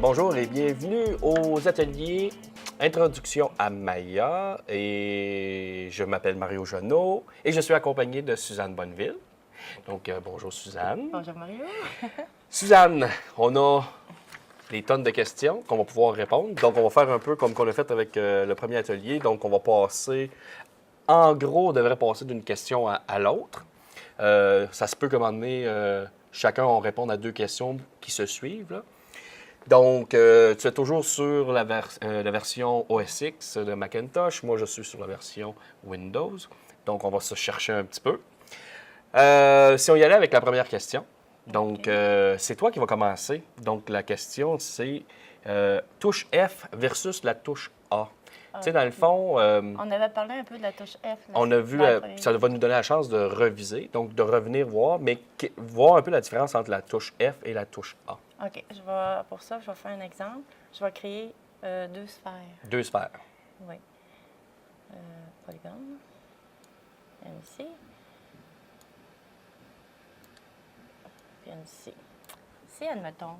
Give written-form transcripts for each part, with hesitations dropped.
Bonjour et bienvenue aux ateliers Introduction à Maya. Et je m'appelle Mario Genot et je suis accompagné de Suzanne Bonneville. Donc, bonjour Suzanne. Bonjour Mario. Suzanne, on a des tonnes de questions qu'on va pouvoir répondre. Donc, on va faire un peu comme qu'on a fait avec le premier atelier. Donc, on va passer, en gros, on devrait passer d'une question à l'autre. Ça se peut qu'à un moment donné, chacun on réponde à deux questions qui se suivent, là. Donc, tu es toujours sur la version OS X de Macintosh. Moi, je suis sur la version Windows. Donc, on va se chercher un petit peu. Si on y allait avec la première question. Donc, c'est toi qui vas commencer. Donc, la question, c'est touche F versus la touche A. Tu sais, dans le fond... On avait parlé un peu de la touche F. Là, on a vu, ça va nous donner la chance de reviser, donc de revenir voir, mais voir un peu la différence entre la touche F et la touche A. OK. Pour ça, je vais faire un exemple. Je vais créer deux sphères. Deux sphères. Oui. Polygone. Une ici. Puis une ici. Si, admettons,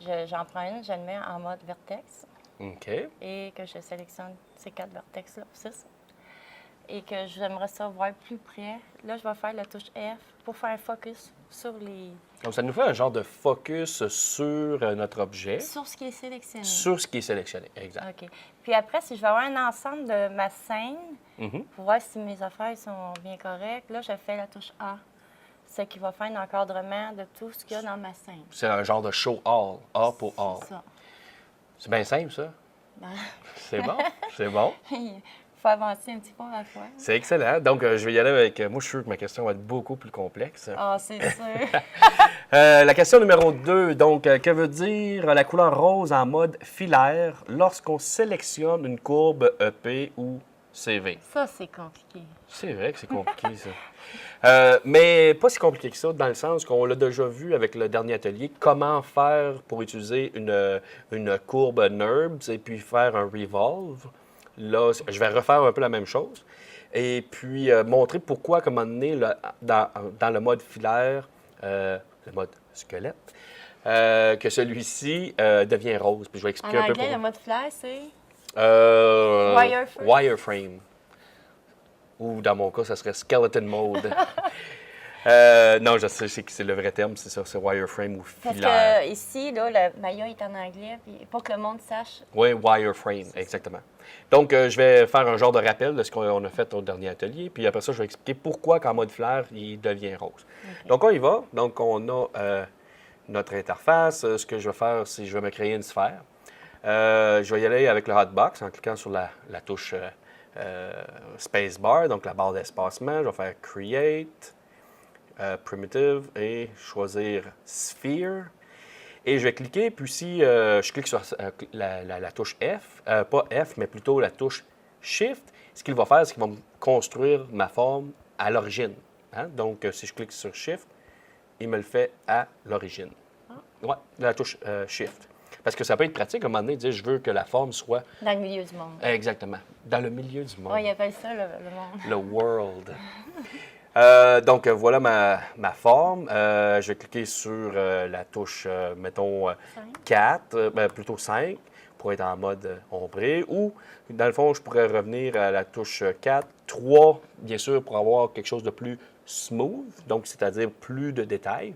j'en prends une, je le mets en mode vertex. OK. Et que je sélectionne ces 4 vertex-là, 6. Et que j'aimerais ça voir plus près. Là, je vais faire la touche F pour faire un focus sur les... Donc, ça nous fait un genre de focus sur notre objet. Sur ce qui est sélectionné. Sur ce qui est sélectionné, exact. OK. Puis après, si je vais avoir un ensemble de ma scène, pour voir si mes affaires sont bien correctes, là, je fais la touche A. Ce qui va faire un encadrement de tout ce qu'il y a dans ma scène. C'est un genre de show all, A pour all. C'est ça. C'est bien simple, ça. Ben... C'est bon, c'est bon. Il faut avancer un petit peu à la fois. C'est excellent. Donc, je vais y aller avec... Moi, je suis sûr que ma question va être beaucoup plus complexe. Ah, c'est sûr. La question numéro 2. Donc, que veut dire la couleur rose en mode filaire lorsqu'on sélectionne une courbe EP ou CV? Ça, c'est compliqué. C'est vrai que c'est compliqué, ça. Mais pas si compliqué que ça, dans le sens qu'on l'a déjà vu avec le dernier atelier, comment faire pour utiliser une courbe NURBS et puis faire un revolve. Là, je vais refaire un peu la même chose. Et puis montrer pourquoi, à un moment donné, dans le mode filaire, le mode squelette, que celui-ci devient rose. Puis je vais expliquer En un peu anglais, pourquoi. le mode flash, c'est... Wireframe. Wireframe. Ou dans mon cas, ça serait skeleton mode. Non, je sais que c'est le vrai terme, c'est ça, c'est wireframe ou filaire. Parce que ici, là, le Maya est en anglais, puis pour que le monde sache. Oui, wireframe, exactement. Donc, je vais faire un genre de rappel de ce qu'on a fait au dernier atelier, puis après ça, je vais expliquer pourquoi, qu'en mode filaire, il devient rose. Okay. Donc, on y va. Donc, on a notre interface. Ce que je vais faire, c'est que je vais me créer une sphère. Je vais y aller avec le hotbox en cliquant sur la touche spacebar, donc la barre d'espacement. Je vais faire Create, Primitive et choisir Sphere. Et je vais cliquer, puis si je clique sur la touche F, pas F, mais plutôt la touche Shift, ce qu'il va faire, c'est qu'il va me construire ma forme à l'origine. Hein? Donc, si je clique sur Shift, il me le fait à l'origine. Oui, la touche Shift. Parce que ça peut être pratique, à un moment donné, de dire je veux que la forme soit... Dans le milieu du monde. Exactement. Dans le milieu du monde. Oui, ils appellent ça le monde. Le world. Donc, voilà ma forme. Je vais cliquer sur la touche, mettons, 4, plutôt 5, pour être en mode ombré. Ou, dans le fond, je pourrais revenir à la touche 4, 3, bien sûr, pour avoir quelque chose de plus smooth, donc c'est-à-dire plus de détails.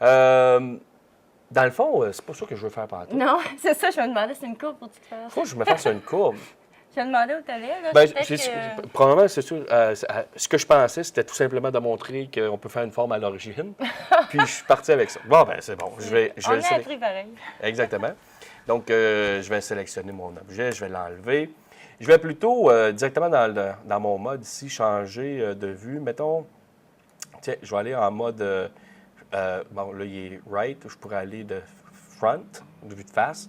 Dans le fond, c'est pas ça que je veux faire partout. Non, c'est ça, je me demandais, c'est une courbe pour que tu te fasses. Faut que je me fasse une courbe. Je me demandais où tu allais, là. Probablement, c'est sûr. Ce que je pensais, c'était tout simplement de montrer qu'on peut faire une forme à l'origine. Puis je suis parti avec ça. Bon, ben c'est bon. Je vais On est appris pareil. Exactement. Donc, je vais sélectionner mon objet, je vais l'enlever. Je vais plutôt directement dans mon mode ici, changer de vue. Mettons, tiens, je vais aller en mode... bon, là, il est right. Je pourrais aller de front, de vue de face.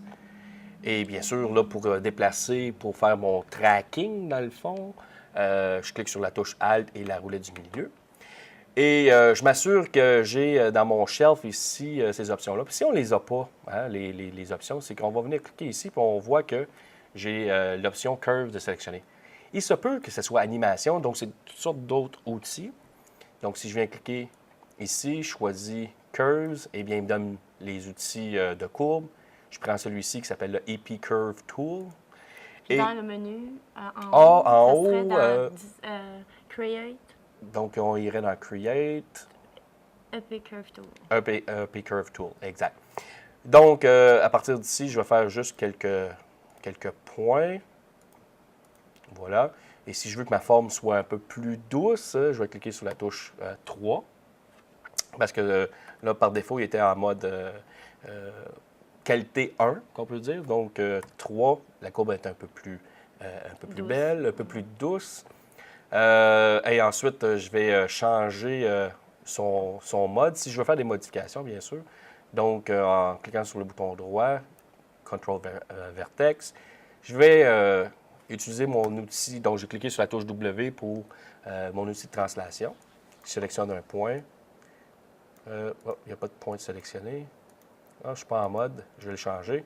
Et bien sûr, là, pour déplacer, pour faire mon tracking, dans le fond, je clique sur la touche Alt et la roulette du milieu. Et je m'assure que j'ai dans mon shelf ici ces options-là. Puis si on ne les a pas, hein, les options, c'est qu'on va venir cliquer ici, puis on voit que j'ai l'option Curve de sélectionner. Il se peut que ce soit animation, donc c'est toutes sortes d'autres outils. Donc si je viens cliquer ici, je choisis Curves, et bien il me donne les outils de courbe. Je prends celui-ci qui s'appelle le EP Curve Tool. Puis Et dans le menu, en en haut, ça serait haut, dans Create, donc on irait dans Create, EP Curve Tool. EP Curve Tool, exact. Donc, à partir d'ici, je vais faire juste quelques points. Voilà. Et si je veux que ma forme soit un peu plus douce, je vais cliquer sur la touche 3. Parce que là, par défaut, il était en mode qualité 1, qu'on peut dire. Donc, 3, la courbe est un peu plus Douce. belle, un peu plus douce. Et ensuite, je vais changer son mode, si je veux faire des modifications, bien sûr. Donc, en cliquant sur le bouton droit, Control Vertex, je vais utiliser mon outil. Donc, j'ai cliqué sur la touche W pour mon outil de translation. Je sélectionne un point. Il n'y a pas de point de sélectionner. Je ne suis pas en mode. Je vais le changer.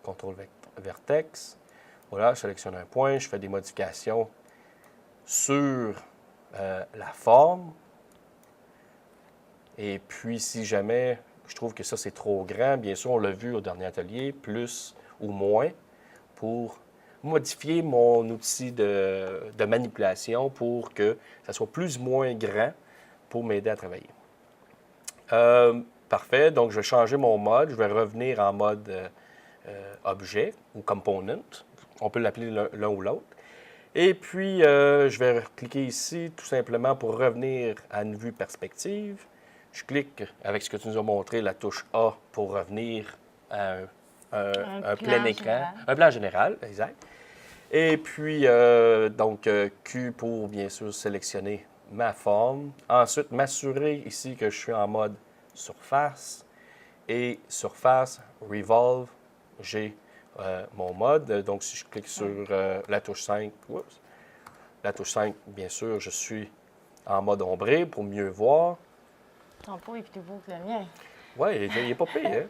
Contrôle Vertex. Voilà, je sélectionne un point. Je fais des modifications sur la forme. Et puis, si jamais je trouve que ça, c'est trop grand, bien sûr, on l'a vu au dernier atelier, plus ou moins, pour modifier mon outil de manipulation pour que ça soit plus ou moins grand pour m'aider à travailler. Parfait. Donc, je vais changer mon mode. Je vais revenir en mode objet ou component. On peut l'appeler l'un ou l'autre. Et puis, je vais cliquer ici tout simplement pour revenir à une vue perspective. Je clique avec ce que tu nous as montré, la touche A pour revenir à un plein écran. Général. Un plan général, exact. Et puis, donc, Q pour, bien sûr, sélectionner ma forme. Ensuite, m'assurer ici que je suis en mode surface. Et surface, revolve, j'ai mon mode. Donc, si je clique sur la touche 5, la touche 5, bien sûr, je suis en mode ombré pour mieux voir. Ton pot est plus beau que le mien. Oui, il n'est pas pire. Hein?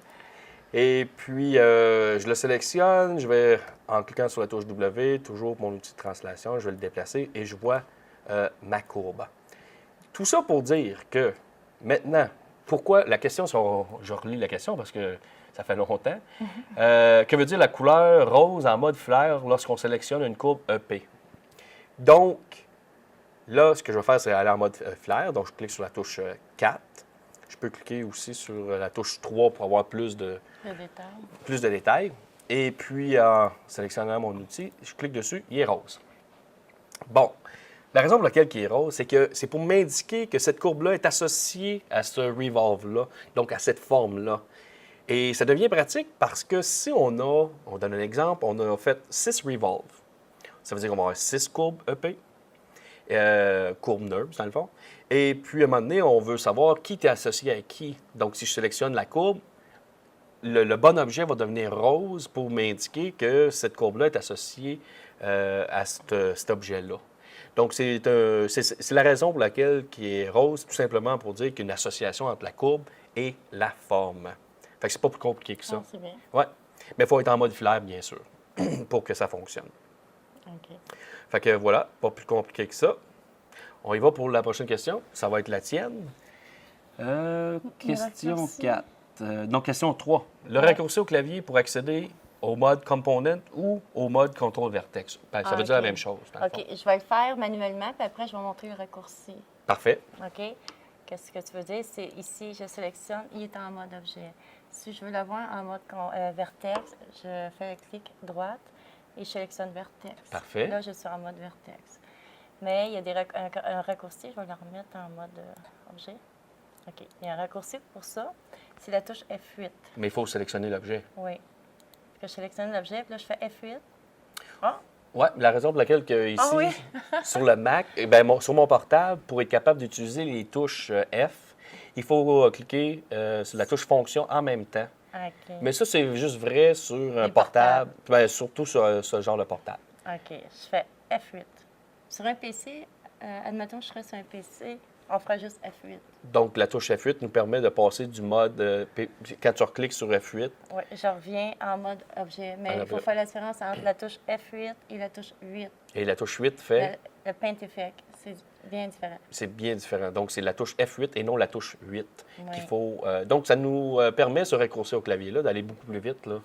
Et puis, je le sélectionne. Je vais, en cliquant sur la touche W, toujours mon outil de translation, je vais le déplacer et je vois ma courbe. Tout ça pour dire que maintenant, pourquoi la question, je relis la question parce que ça fait longtemps. Que veut dire la couleur rose en mode flare lorsqu'on sélectionne une courbe EP? Donc, là, ce que je vais faire, c'est aller en mode flare. Donc, je clique sur la touche 4. Je peux cliquer aussi sur la touche 3 pour avoir plus de détails. Et puis, en sélectionnant mon outil, je clique dessus, il est rose. Bon, la raison pour laquelle il est rose, c'est que c'est pour m'indiquer que cette courbe-là est associée à ce revolve-là, donc à cette forme-là. Et ça devient pratique parce que si on donne un exemple, on a fait 6 revolves. Ça veut dire qu'on va avoir 6 courbes EP, courbes NURBS dans le fond. Et puis, à un moment donné, on veut savoir qui est associé à qui. Donc, si je sélectionne la courbe, le bon objet va devenir rose pour m'indiquer que cette courbe-là est associée à cet objet-là. Donc, c'est la raison pour laquelle qui est rose, tout simplement pour dire qu'il y a une association entre la courbe et la forme. Fait que c'est pas plus compliqué que ça. Ah, c'est bien. Ouais. Mais il faut être en mode filaire, bien sûr, pour que ça fonctionne. OK. Fait que voilà, pas plus compliqué que ça. On y va pour la prochaine question. Ça va être la tienne. Question raccourci. 4. Donc, question 3. Le raccourci au clavier pour accéder au mode Component ou au mode Control Vertex. Ben, ça veut dire la OK. même chose. dans le OK, fond. je vais le faire manuellement, puis après, je vais montrer le raccourci. Parfait. OK? Qu'est-ce que tu veux dire? C'est ici, je sélectionne, il est en mode objet. Si je veux l'avoir en mode vertex, je fais le clic droite et je sélectionne vertex. Parfait. Là, je suis en mode vertex. Mais il y a un raccourci, je vais le remettre en mode objet. OK. Il y a un raccourci pour ça. C'est la touche F8. Mais il faut sélectionner l'objet. Oui. Je sélectionne l'objet, puis là, je fais F8. Ah! Oui, la raison pour laquelle que ici, Ah oui? sur le Mac, sur mon portable, pour être capable d'utiliser les touches F, il faut cliquer sur la touche fonction en même temps. OK. Mais ça, c'est juste vrai sur un Les portable, ben, surtout sur ce genre de portable. OK. Je fais F8. Sur un PC, admettons, je serais sur un PC, on ferait juste F8. Donc, la touche F8 nous permet de passer du mode, quand tu recliques sur F8, Oui, je reviens en mode objet. Mais il faut faire la différence entre la touche F8 et la touche 8. et la touche 8 fait... Le Paint Effect. bien différent. C'est bien différent. Donc, c'est la touche F8 et non la touche 8 Oui. qu'il faut. Donc, ça nous permet, ce raccourci au clavier-là, d'aller beaucoup plus vite là,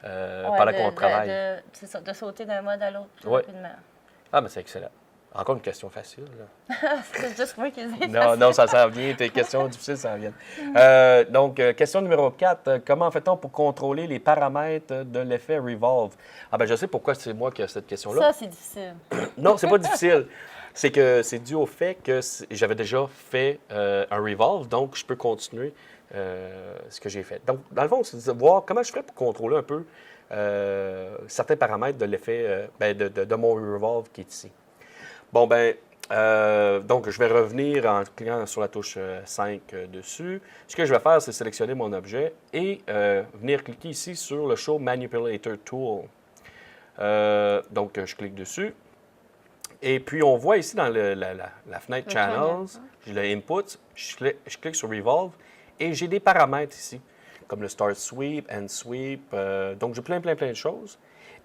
Ouais, pendant qu'on travaille. c'est ça, de sauter d'un mode à l'autre plus Ouais. rapidement. Ah, mais c'est excellent. Encore une question facile. Là. C'est juste moi qui dis Non, ça s'en vient. Tes questions difficiles s'en viennent. Donc, question numéro 4. Comment fait-on pour contrôler les paramètres de l'effet Revolve? Ah, ben je sais pourquoi c'est moi qui ai cette question-là. Ça, c'est difficile. Non, c'est pas difficile. C'est que c'est dû au fait que j'avais déjà fait un Revolve, donc je peux continuer ce que j'ai fait. Donc, dans le fond, c'est de voir comment je ferais pour contrôler un peu certains paramètres de l'effet, de mon Revolve qui est ici. Bon, donc je vais revenir en cliquant sur la touche 5 dessus. Ce que je vais faire, c'est sélectionner mon objet et venir cliquer ici sur le Show Manipulator Tool. Donc, je clique dessus. Et puis, on voit ici dans la fenêtre Channels, j'ai le Input, je clique sur Revolve et j'ai des paramètres ici, comme le Start Sweep, End Sweep. Donc, j'ai plein de choses.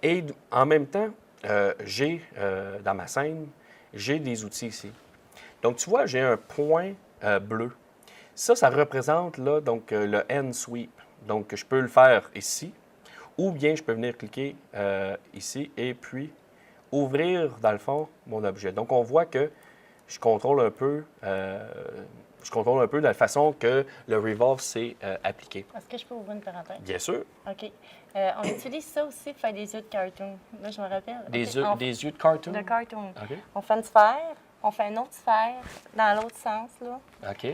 Et en même temps, j'ai dans ma scène, j'ai des outils ici. Donc, tu vois, j'ai un point bleu. Ça représente là, donc, le End Sweep. Donc, je peux le faire ici, ou bien je peux venir cliquer ici et puis ouvrir, dans le fond, mon objet. Donc, on voit que je contrôle un peu de la façon que le Revolve s'est appliqué. Est-ce que je peux ouvrir une parenthèse? Bien sûr. OK. On utilise ça aussi pour faire des yeux de cartoon. Là, je me rappelle. Des OK, yeux de cartoon? De cartoon. OK. On fait une sphère, on fait une autre sphère dans l'autre sens, là, OK.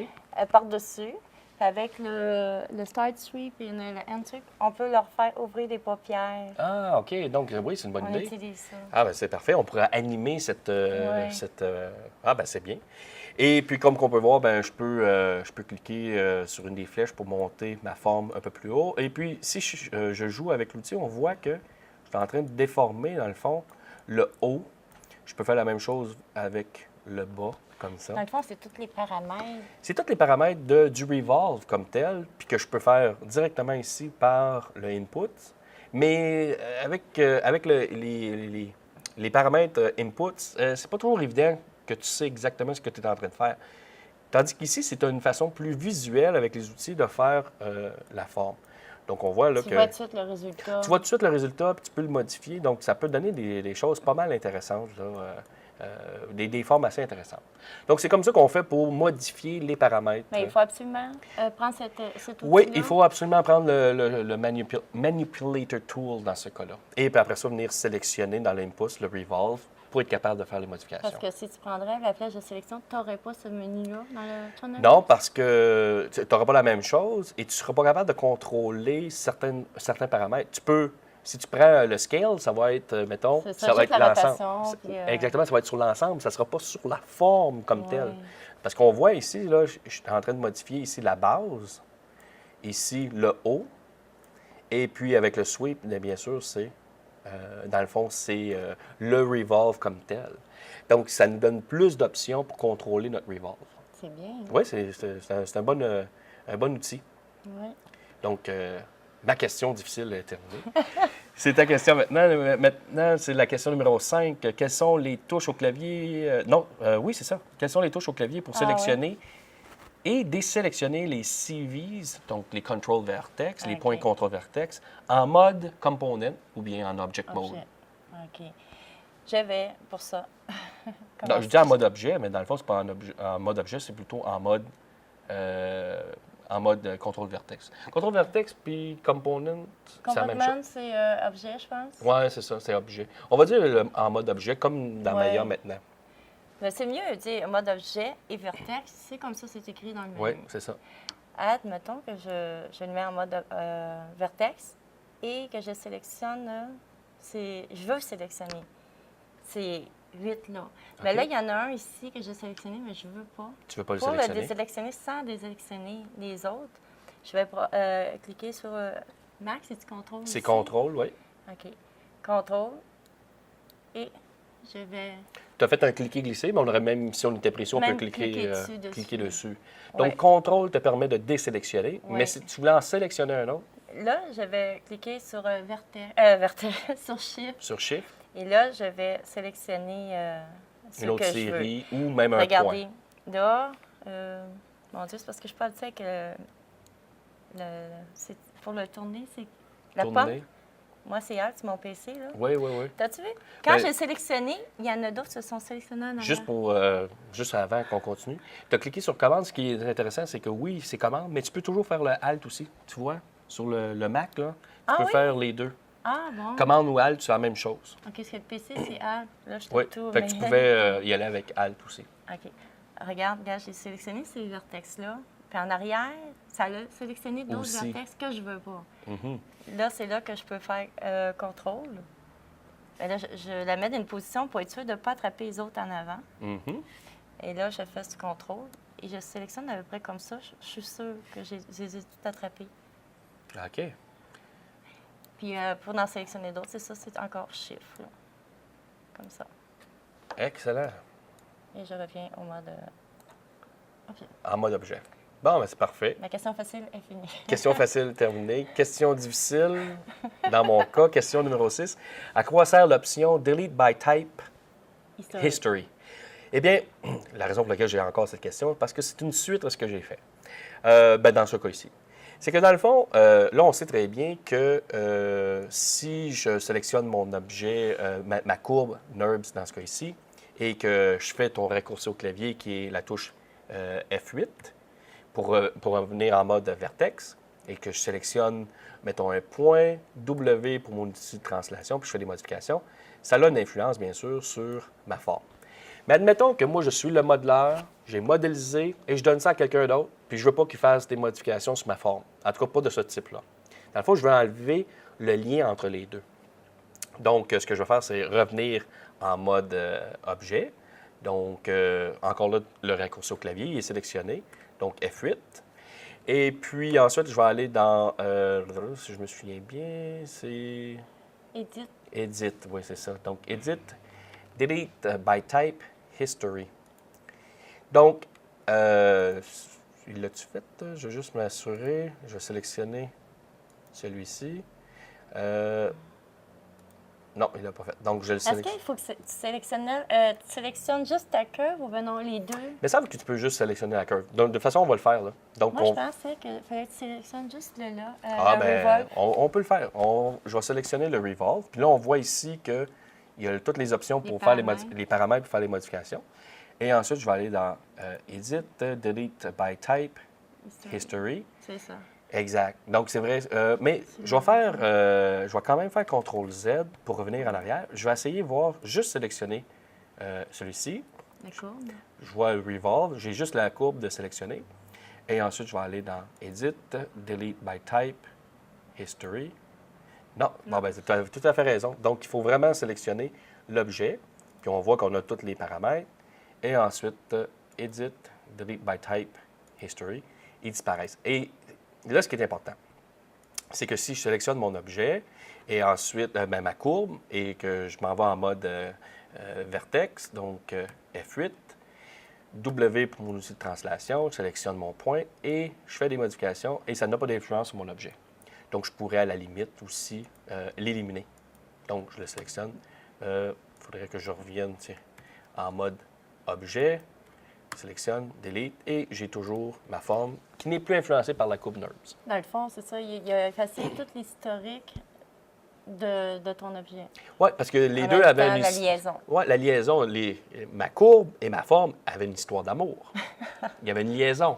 par-dessus. Puis avec le Start Sweep et le End Sweep, on peut leur faire ouvrir des paupières. Ah, OK. Donc, oui, c'est une bonne On idée. utilise ça. Ah, ben c'est parfait. On pourrait animer cette... Ouais. Ah, ben c'est bien. Et puis, comme on peut voir, ben je peux cliquer sur une des flèches pour monter ma forme un peu plus haut. Et puis, si je joue avec l'outil, on voit que je suis en train de déformer, dans le fond, le haut. Je peux faire la même chose avec le bas, comme ça. Dans le fond, c'est tous les paramètres. C'est tous les paramètres du Revolve comme tel, puis que je peux faire directement ici par le Input. Mais avec les paramètres Input, c'est pas toujours évident que tu sais exactement ce que tu es en train de faire. Tandis qu'ici, c'est une façon plus visuelle avec les outils de faire la forme. Donc, on voit là Tu que... vois tout de suite le résultat. Tu vois tout de suite le résultat, puis tu peux le modifier. Donc, ça peut donner des choses pas mal intéressantes, là, des formes assez intéressantes. Donc, c'est comme ça qu'on fait pour modifier les paramètres. Mais il faut absolument prendre cet outil-là. Oui, il faut absolument prendre le Manipulator Tool dans ce cas-là. Et puis après ça, venir sélectionner dans l'input le Revolve pour être capable de faire les modifications. Parce que si tu prendrais la flèche de sélection, tu n'aurais pas ce menu-là dans le channel? Non, parce que tu n'auras pas la même chose et tu ne seras pas capable de contrôler certains paramètres. Tu peux, si tu prends le scale, ça va être, mettons, ça va juste être la l'ensemble. rotation, puis, Exactement, ça va être sur l'ensemble, ça ne sera pas sur la forme comme Ouais. telle. Parce qu'on voit ici, là, je suis en train de modifier ici la base, ici le haut, et puis avec le sweep, bien sûr, c'est, dans le fond, c'est le Revolve comme tel. Donc, ça nous donne plus d'options pour contrôler notre Revolve. C'est bien. Oui, c'est un bon outil. Oui. Donc, ma question difficile est terminée. C'est ta question maintenant. Maintenant, c'est la question numéro 5. Quelles sont les touches au clavier? Oui, c'est ça. Quelles sont les touches au clavier pour sélectionner et désélectionner les CVs, donc les Control Vertex, les points Control Vertex, en mode Component ou bien en Object Mode? OK. Je vais pour ça. Non, je dis en mode objet, mais dans le fond, c'est pas en mode objet, c'est plutôt en mode Control Vertex. Control Vertex puis Component, c'est la même chose. Component, c'est objet, je pense. Oui, c'est ça, c'est objet. On va dire en mode objet, comme dans Maya maintenant. Mais c'est mieux de dire mode objet et vertex. C'est comme ça, c'est écrit dans le menu. Oui, c'est ça. Admettons que je le mets en mode vertex et que je sélectionne, je veux sélectionner ces 8 là. Mais là, il y en a un ici que j'ai sélectionné, mais je ne veux pas. Tu veux pas le Pour sélectionner? le désélectionner sans désélectionner les autres, je vais cliquer sur Max, c'est-tu contrôle? C'est ici? contrôle, oui. OK. Contrôle. Et je vais... Tu as fait un cliquer-glisser, mais on aurait même, si on était précis, on peut Même cliquer cliquer dessus. Ouais. Donc, contrôle te permet de désélectionner, mais si tu voulais en sélectionner un autre, Là, je vais cliquer sur sur Shift. sur Shift, Et là, je vais sélectionner ce Une autre que je veux. série ou même un Regardez, point. là, mon Dieu, c'est parce que je parle, tu sais, que c'est pour le tourner, c'est la pomme. Tourner. Moi, c'est Alt, c'est mon PC, là. Oui, oui, oui. T'as-tu vu? Quand Ben, j'ai sélectionné, il y en a d'autres qui se sont sélectionnés en Juste arrière. pour juste avant qu'on continue, tu as cliqué sur commande. Ce qui est intéressant, c'est que oui, c'est commande, mais tu peux toujours faire le Alt aussi. Tu vois, sur le Mac, là, tu Ah peux oui? faire les deux. Ah, bon. Commande ou Alt, c'est la même chose. OK, ce que le PC, c'est Alt. Là, je Oui. tout. Fait que tu pouvais y aller avec Alt aussi. OK. Regarde, j'ai sélectionné ces vertex-là. Puis en arrière, ça l'a sélectionné d'autres Aussi. vertex que je veux pas. Mhm. Là, c'est là que je peux faire contrôle. Mais là, je la mets dans une position pour être sûre de ne pas attraper les autres en avant. Mhm. Et là, je fais ce contrôle et je sélectionne à peu près comme ça. Je suis sûre que je les ai tout attrapés. OK. Puis pour en sélectionner d'autres, c'est ça, c'est encore chiffre. Là. Comme ça. Excellent. Et je reviens au mode. OK. En mode objet. Bon, ben c'est parfait. Ma question facile est finie. Question facile terminée. Question difficile, dans mon cas, question numéro 6. À quoi sert l'option Delete by Type Historique. History? Eh bien, la raison pour laquelle j'ai encore cette question, parce que c'est une suite à ce que j'ai fait. Dans ce cas ici. C'est que dans le fond, là, on sait très bien que si je sélectionne mon objet, ma courbe NURBS dans ce cas ici, et que je fais ton raccourci au clavier qui est la touche F8 pour revenir en mode vertex, et que je sélectionne, mettons, un point W pour mon outil de translation, puis je fais des modifications, ça a une influence, bien sûr, sur ma forme. Mais admettons que moi, je suis le modeleur, j'ai modélisé et je donne ça à quelqu'un d'autre, puis je ne veux pas qu'il fasse des modifications sur ma forme. En tout cas, pas de ce type-là. Dans le fond, je veux enlever le lien entre les deux. Donc, ce que je vais faire, c'est revenir en mode objet. Donc, encore là, le raccourci au clavier, il est sélectionné. Donc, F8. Et puis, ensuite, je vais aller dans, si je me souviens bien, c'est Edit. Edit. Oui, c'est ça. Donc, Edit, Delete by Type, History. Donc, l'as-tu fait? Je vais juste m'assurer. Je vais sélectionner celui-ci. Non, il l'a pas fait. Donc, je le Est-ce sélectionne. qu'il faut que tu sélectionnes juste ta curve ou venons les deux? Mais il semble que tu peux juste sélectionner la curve. Donc, de toute façon, on va le faire. Là. Donc, Moi, je pensais qu'il fallait que tu sélectionnes juste le là. ben, Revolve. on peut le faire. Je vais sélectionner le Revolve. Puis là, on voit ici qu'il y a toutes les options pour faire les paramètres pour faire les modifications. Et ensuite, je vais aller dans Edit, Delete by Type, History. C'est ça. Exact. Donc, c'est vrai. Mais je vais quand même faire CTRL-Z pour revenir en arrière. Je vais essayer de voir, juste sélectionner celui-ci. D'accord. Je vois le Revolve. J'ai juste la courbe de sélectionner. Et ensuite, je vais aller dans Edit, Delete by Type, History. Non. Bon, ben, tu as tout à fait raison. Donc, il faut vraiment sélectionner l'objet. Puis, on voit qu'on a tous les paramètres. Et ensuite, Edit, Delete by Type, History. Ils disparaissent. Et là, ce qui est important, c'est que si je sélectionne mon objet et ensuite ma courbe et que je m'en vais en mode vertex, donc F8, W pour mon outil de translation, je sélectionne mon point et je fais des modifications et ça n'a pas d'influence sur mon objet. Donc, je pourrais à la limite aussi l'éliminer. Donc, je le sélectionne. Il faudrait que je revienne en mode objet. Sélectionne, delete, et j'ai toujours ma forme qui n'est plus influencée par la courbe NURBS. Dans le fond, c'est ça. Il a effacé tout l'historique de ton objet. Oui, parce que les En deux même avaient temps, une la liaison. Oui, la liaison. Ma courbe et ma forme avaient une histoire d'amour. Il y avait une liaison.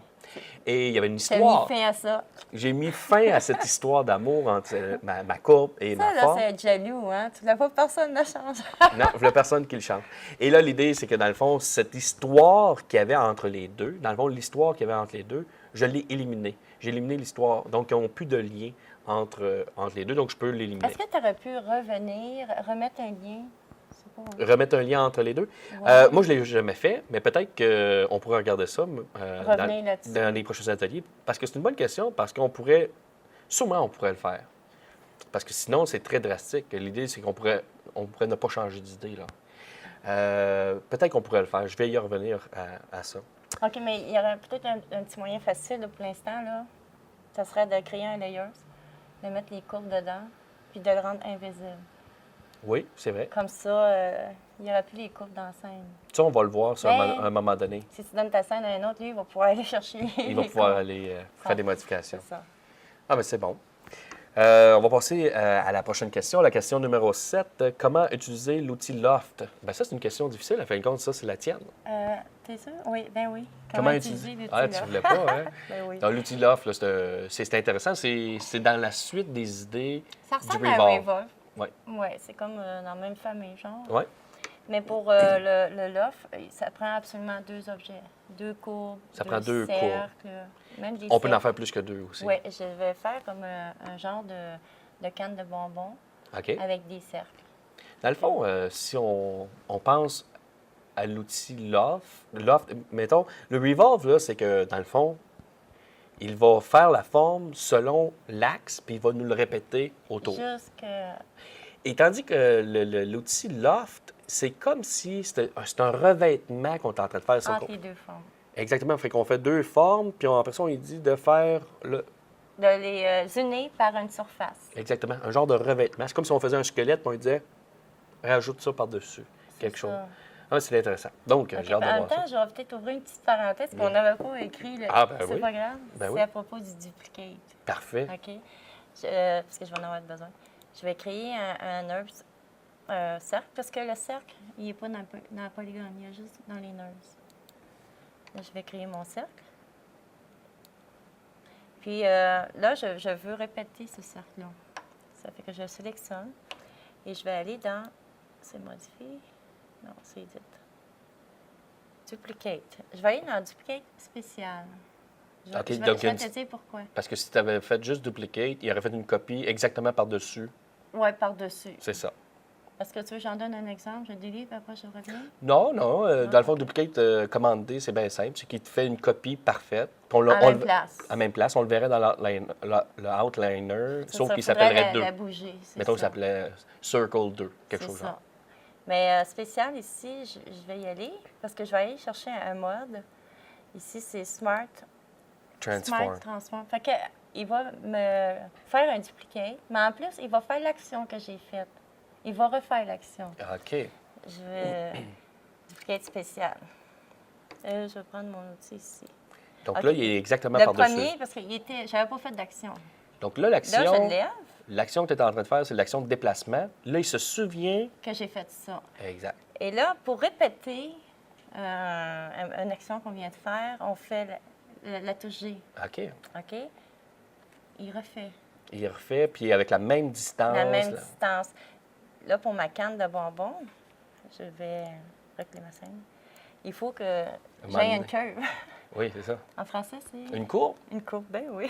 Et il y avait une Tu as mis histoire. fin à ça. J'ai mis fin à cette histoire d'amour entre ma courbe et Ça, ma là, forme. c'est être jaloux, hein? Tu ne vois personne ne change. Non, il n'y a personne qui le change. Et là, l'idée, c'est que dans le fond, cette histoire qu'il y avait entre les deux, dans le fond, l'histoire qu'il y avait entre les deux, je l'ai éliminée. J'ai éliminé l'histoire. Donc, ils n'ont plus de lien entre les deux, donc je peux l'éliminer. Est-ce que tu aurais pu remettre un lien? C'est pas... Remettre un lien entre les deux? Ouais. Moi, je ne l'ai jamais fait, mais peut-être qu'on pourrait regarder ça Revenir là-dessus. dans les prochains ateliers. Parce que c'est une bonne question, parce qu'on pourrait, sûrement, on pourrait le faire. Parce que sinon, c'est très drastique. L'idée, c'est qu'on pourrait ne pas changer d'idée, là. Peut-être qu'on pourrait le faire. Je vais y revenir à ça. OK, mais il y aurait peut-être un petit moyen facile là, pour l'instant, là. Ça serait de créer un layer, de mettre les courbes dedans, puis de le rendre invisible. Oui, c'est vrai. Comme ça, il n'y aura plus les coupes dans la scène. Ça, on va le voir ça, Ben, à un moment donné. Si tu donnes ta scène à un autre, lui, il va pouvoir aller chercher Il va les pouvoir coupes. aller faire des modifications. C'est ça. Ah, mais c'est bon. On va passer à la prochaine question. La question numéro 7. Comment utiliser l'outil Loft? Ben ça, c'est une question difficile. À fin de compte, ça, c'est la tienne. T'es sûr? Oui, ben oui. Comment utiliser? l'outil Ah, tu là? voulais pas, hein? Ben oui. Donc, l'outil Loft, là, c'est intéressant. C'est dans la suite des idées Ça du ressemble à un Revolve. Revolve. Oui. Oui, c'est comme dans la même famille, genre. Oui. Mais pour le loft, ça prend absolument 2 objets. 2 courbes, Ça prend 2 courbes. cercles, même des On peut en cercles. faire plus que 2 aussi. Oui, je vais faire comme un genre de canne de bonbons OK. avec des cercles. Dans le fond, si on pense à l'outil Loft, mettons, le Revolve, là, c'est que, dans le fond, il va faire la forme selon l'axe, puis il va nous le répéter autour. Jusque... Et tandis que l'outil Loft, c'est comme si c'est un revêtement qu'on est en train de faire. entre les 2 formes. Exactement. Fait qu'on fait 2 formes, puis après ça, on dit de faire le... De les unir par une surface. Exactement. Un genre de revêtement. C'est comme si on faisait un squelette, puis on disait, rajoute ça par-dessus. Quelque chose. Ça. Ah, c'est intéressant. Donc, OK, j'ai hâte de en même voir ça. temps, je vais peut-être ouvrir une petite parenthèse qu'on n'avait pas écrit. Ah, ben c'est oui. pas grave. Ben c'est oui. à propos du duplicate. Parfait. OK? Parce que je vais en avoir besoin. Je vais créer un nerve cercle, parce que le cercle, il n'est pas dans le polygone, il est juste dans les nerves. Là, je vais créer mon cercle. Puis là, je veux répéter ce cercle-là. Ça fait que je sélectionne et je vais aller dans... C'est modifié? Non, c'est edit. Duplicate. Je vais aller dans Duplicate spécial. OK, je vais donc te dire pourquoi. Parce que si tu avais fait juste duplicate, il aurait fait une copie exactement par-dessus. Oui, par-dessus. C'est ça. Est-ce que tu veux que j'en donne un exemple? Je délivre, après je reviens. Non, non. Dans le fond, duplicate, commande D, c'est bien simple. C'est qu'il te fait une copie parfaite. Puis on À même place. À même place. On le verrait dans le outliner, C'est sauf ça, qu'il faudrait s'appellerait 2. la bouger. Mettons qu'il ça. s'appelait Circle 2, quelque C'est chose ça. genre. Mais spécial ici, je vais y aller parce que je vais aller chercher un mode. Ici, c'est Smart Transform. Fait que, il va me faire un duplicate, mais en plus, il va faire l'action que j'ai faite. Il va refaire l'action. OK. Je vais duplicate spécial. Je vais prendre mon outil ici. Donc OK. là, il est exactement Le par-dessus. premier, parce que j'avais pas fait d'action. Donc là, Là, je lève l'action que tu es en train de faire, c'est l'action de déplacement. Là, il se souvient. que j'ai fait ça. Exact. Et là, pour répéter une action qu'on vient de faire, on fait la touche G. OK. OK? Il refait Il refait, puis avec la même distance. la même là. distance. Là, pour ma canne de bonbons, je vais régler ma scène. Il faut que moment j'aie donné. une curve. Oui, c'est ça. En français, c'est Une courbe? une courbe. Ben oui.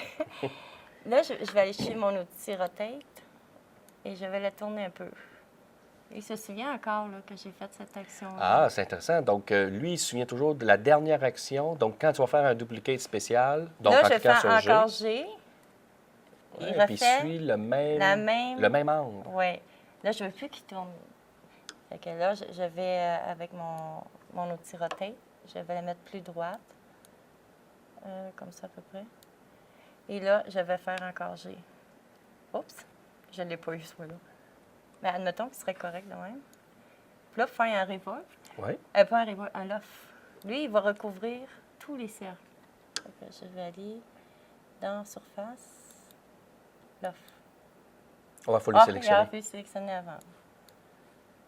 Là, je vais aller chez mon outil Rotate et je vais la tourner un peu. Il se souvient encore là, que j'ai fait cette action. Ah, c'est intéressant. Donc, lui, il se souvient toujours de la dernière action. Donc, quand tu vas faire un duplicate spécial, donc là, en je cliquant fais sur G, encore G. Il ouais, puis il refait suit la même... le même angle. Oui. Là, je ne veux plus qu'il tourne. Fait que là, je vais, avec mon outil Rotate, je vais la mettre plus droite. Comme ça, à peu près. Et là, je vais faire encore G. Oups! Je ne l'ai pas eu, celui-là. Mais admettons qu'il serait correct de même. Puis là, faire un revolve. Oui. Pas un revolve, un loft. Lui, il va recouvrir tous les cercles. Fait que je vais aller dans Surface, Loft. Il faut le Ah, sélectionner. il a sélectionner avant.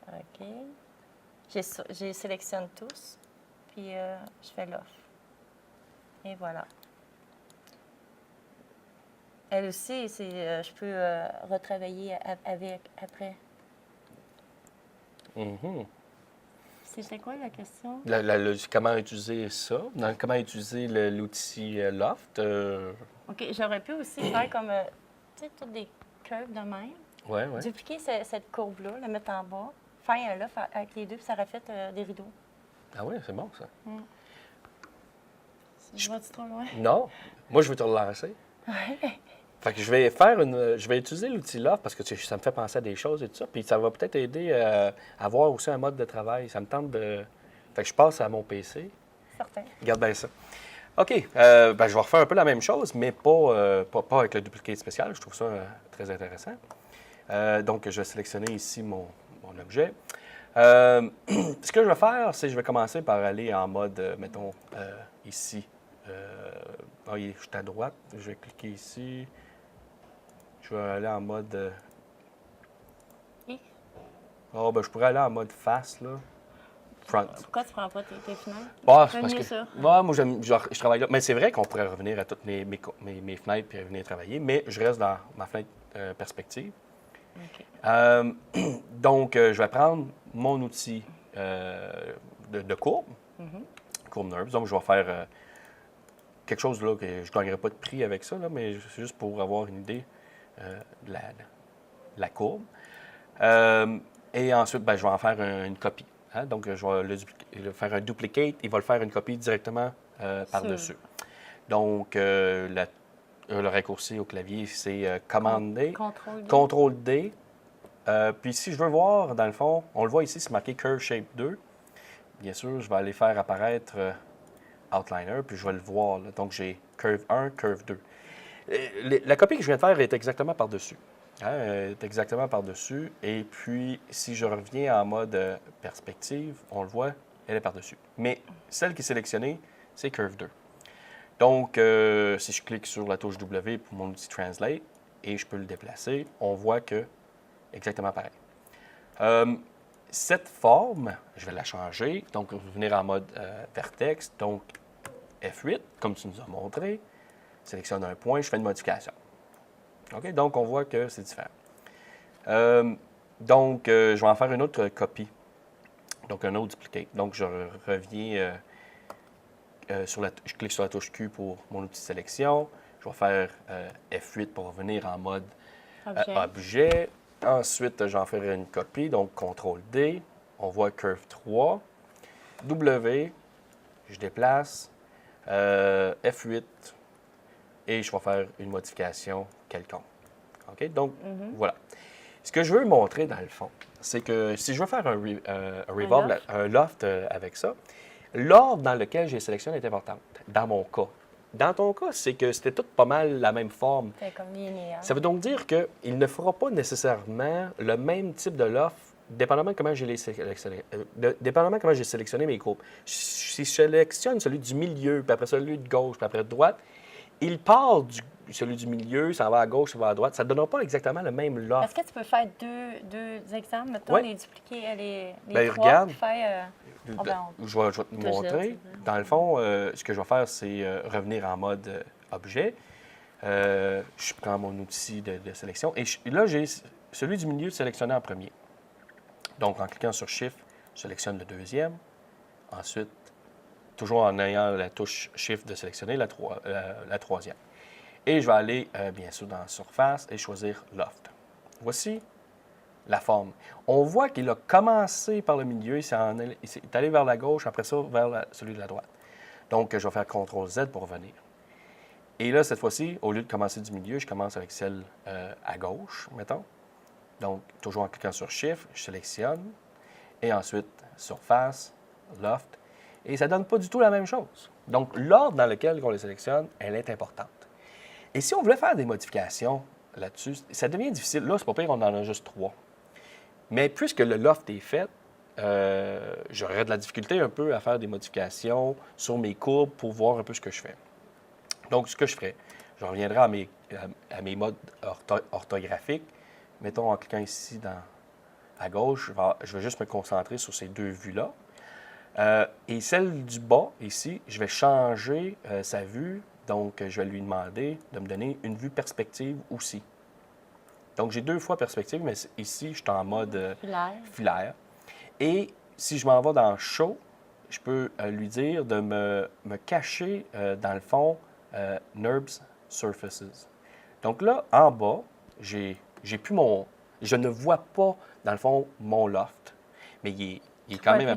OK. J'ai sélectionne tous, puis je fais l'off. Et voilà. Elle aussi, je peux retravailler avec après. Mhm. C'était quoi la question? Comment utiliser ça? Comment utiliser l'outil Loft? OK, j'aurais pu aussi faire comme, tu sais, toutes des curves de même. Oui, oui. Dupliquer cette courbe-là, la mettre en bas, faire un loft avec les deux, puis ça aurait fait des rideaux. Ah oui, c'est bon, ça. Je vais-tu trop loin? Non. Moi, je veux te relancer. Fait que je vais utiliser l'outil Loft parce que ça me fait penser à des choses et tout ça. Puis ça va peut-être aider à avoir aussi un mode de travail. Ça me tente de... Fait que je passe à mon PC. Certain. Regarde bien ça. OK. Je vais refaire un peu la même chose, mais pas avec le duplicate spécial. Je trouve ça très intéressant. Donc, je vais sélectionner ici mon objet. Ce que je vais faire, c'est que je vais commencer par aller en mode, mettons, ici. Je suis à droite. Je vais cliquer ici. Je vais aller en mode... je pourrais aller en mode face, là. Front. Pourquoi tu ne prends pas tes fenêtres? C'est J'aime parce mieux que... ça. Moi, j'aime, genre, je travaille là. Mais c'est vrai qu'on pourrait revenir à toutes mes fenêtres puis revenir travailler, mais je reste dans ma fenêtre perspective. OK. Donc, je vais prendre mon outil de courbe, courbe NURBS. Donc, je vais faire quelque chose là que je ne gagnerai pas de prix avec ça, là, mais c'est juste pour avoir une idée de la courbe. Et ensuite, je vais en faire une copie. Hein? Donc, je vais faire un duplicate. Il va le faire une copie directement par-dessus. Donc, le raccourci au clavier, c'est Command D. Contrôle D. Puis si je veux voir, dans le fond, on le voit ici, c'est marqué Curve Shape 2. Bien sûr, je vais aller faire apparaître Outliner, puis je vais le voir. Là. Donc, j'ai Curve 1, Curve 2. La copie que je viens de faire est exactement par-dessus. Est exactement par-dessus. Et puis, si je reviens en mode perspective, on le voit, elle est par-dessus. Mais celle qui est sélectionnée, c'est Curve 2. Donc, si je clique sur la touche W pour mon outil Translate, et je peux le déplacer, on voit que exactement pareil. Cette forme, je vais la changer. Donc, revenir en mode vertex. Donc, F8, comme tu nous as montré. Sélectionne un point, je fais une modification. OK? Donc, on voit que c'est différent. Je vais en faire une autre copie. Donc, un autre duplicate. Donc, je reviens je clique sur la touche Q pour mon outil de sélection. Je vais faire F8 pour revenir en mode objet. Ensuite, j'en ferai une copie, donc CTRL D. On voit Curve 3. W, je déplace. F8. Et je vais faire une modification quelconque. OK? Donc, voilà. Ce que je veux montrer, dans le fond, c'est que si je veux faire un revolve, un loft avec ça, l'ordre dans lequel j'ai sélectionné est important, dans mon cas. Dans ton cas, c'est que c'était tout pas mal la même forme. C'est comme linéaire. Ça veut donc dire qu'il ne fera pas nécessairement le même type de loft, dépendamment de comment j'ai sélectionné mes courbes. Si je sélectionne celui du milieu, puis après celui de gauche, puis après de droite, il part celui du milieu, ça va à gauche, ça va à droite. Ça ne donnera pas exactement le même loft. Est-ce que tu peux faire deux exemples, mettons, les dupliquer, les trois, regarde, puis faire... je vais te montrer. Dans le fond, ce que je vais faire, c'est revenir en mode objet. Je prends mon outil de sélection. Et là, j'ai celui du milieu sélectionné en premier. Donc, en cliquant sur Shift, je sélectionne le deuxième. Ensuite, toujours en ayant la touche Shift de sélectionner la troisième. Et je vais aller, bien sûr, dans Surface et choisir Loft. Voici la forme. On voit qu'il a commencé par le milieu, il est allé vers la gauche, après ça, vers celui de la droite. Donc, je vais faire CTRL-Z pour revenir. Et là, cette fois-ci, au lieu de commencer du milieu, je commence avec celle à gauche, mettons. Donc, toujours en cliquant sur Shift, je sélectionne. Et ensuite, Surface, Loft. Et ça ne donne pas du tout la même chose. Donc, l'ordre dans lequel on les sélectionne, elle est importante. Et si on voulait faire des modifications là-dessus, ça devient difficile. Là, c'est pas pire, on en a juste 3. Mais puisque le loft est fait, j'aurais de la difficulté un peu à faire des modifications sur mes courbes pour voir un peu ce que je fais. Donc, ce que je ferais, je reviendrai à mes modes orthographiques. Mettons, en cliquant ici à gauche, je vais juste me concentrer sur ces deux vues-là. Et celle du bas, ici, je vais changer sa vue. Donc, je vais lui demander de me donner une vue perspective aussi. Donc, j'ai 2 fois perspective, mais ici, je suis en mode filaire. Et si je m'en vais dans Show, je peux lui dire de me cacher, dans le fond, NURBS Surfaces. Donc là, en bas, j'ai plus je ne vois pas, dans le fond, mon loft. Mais il est quand même...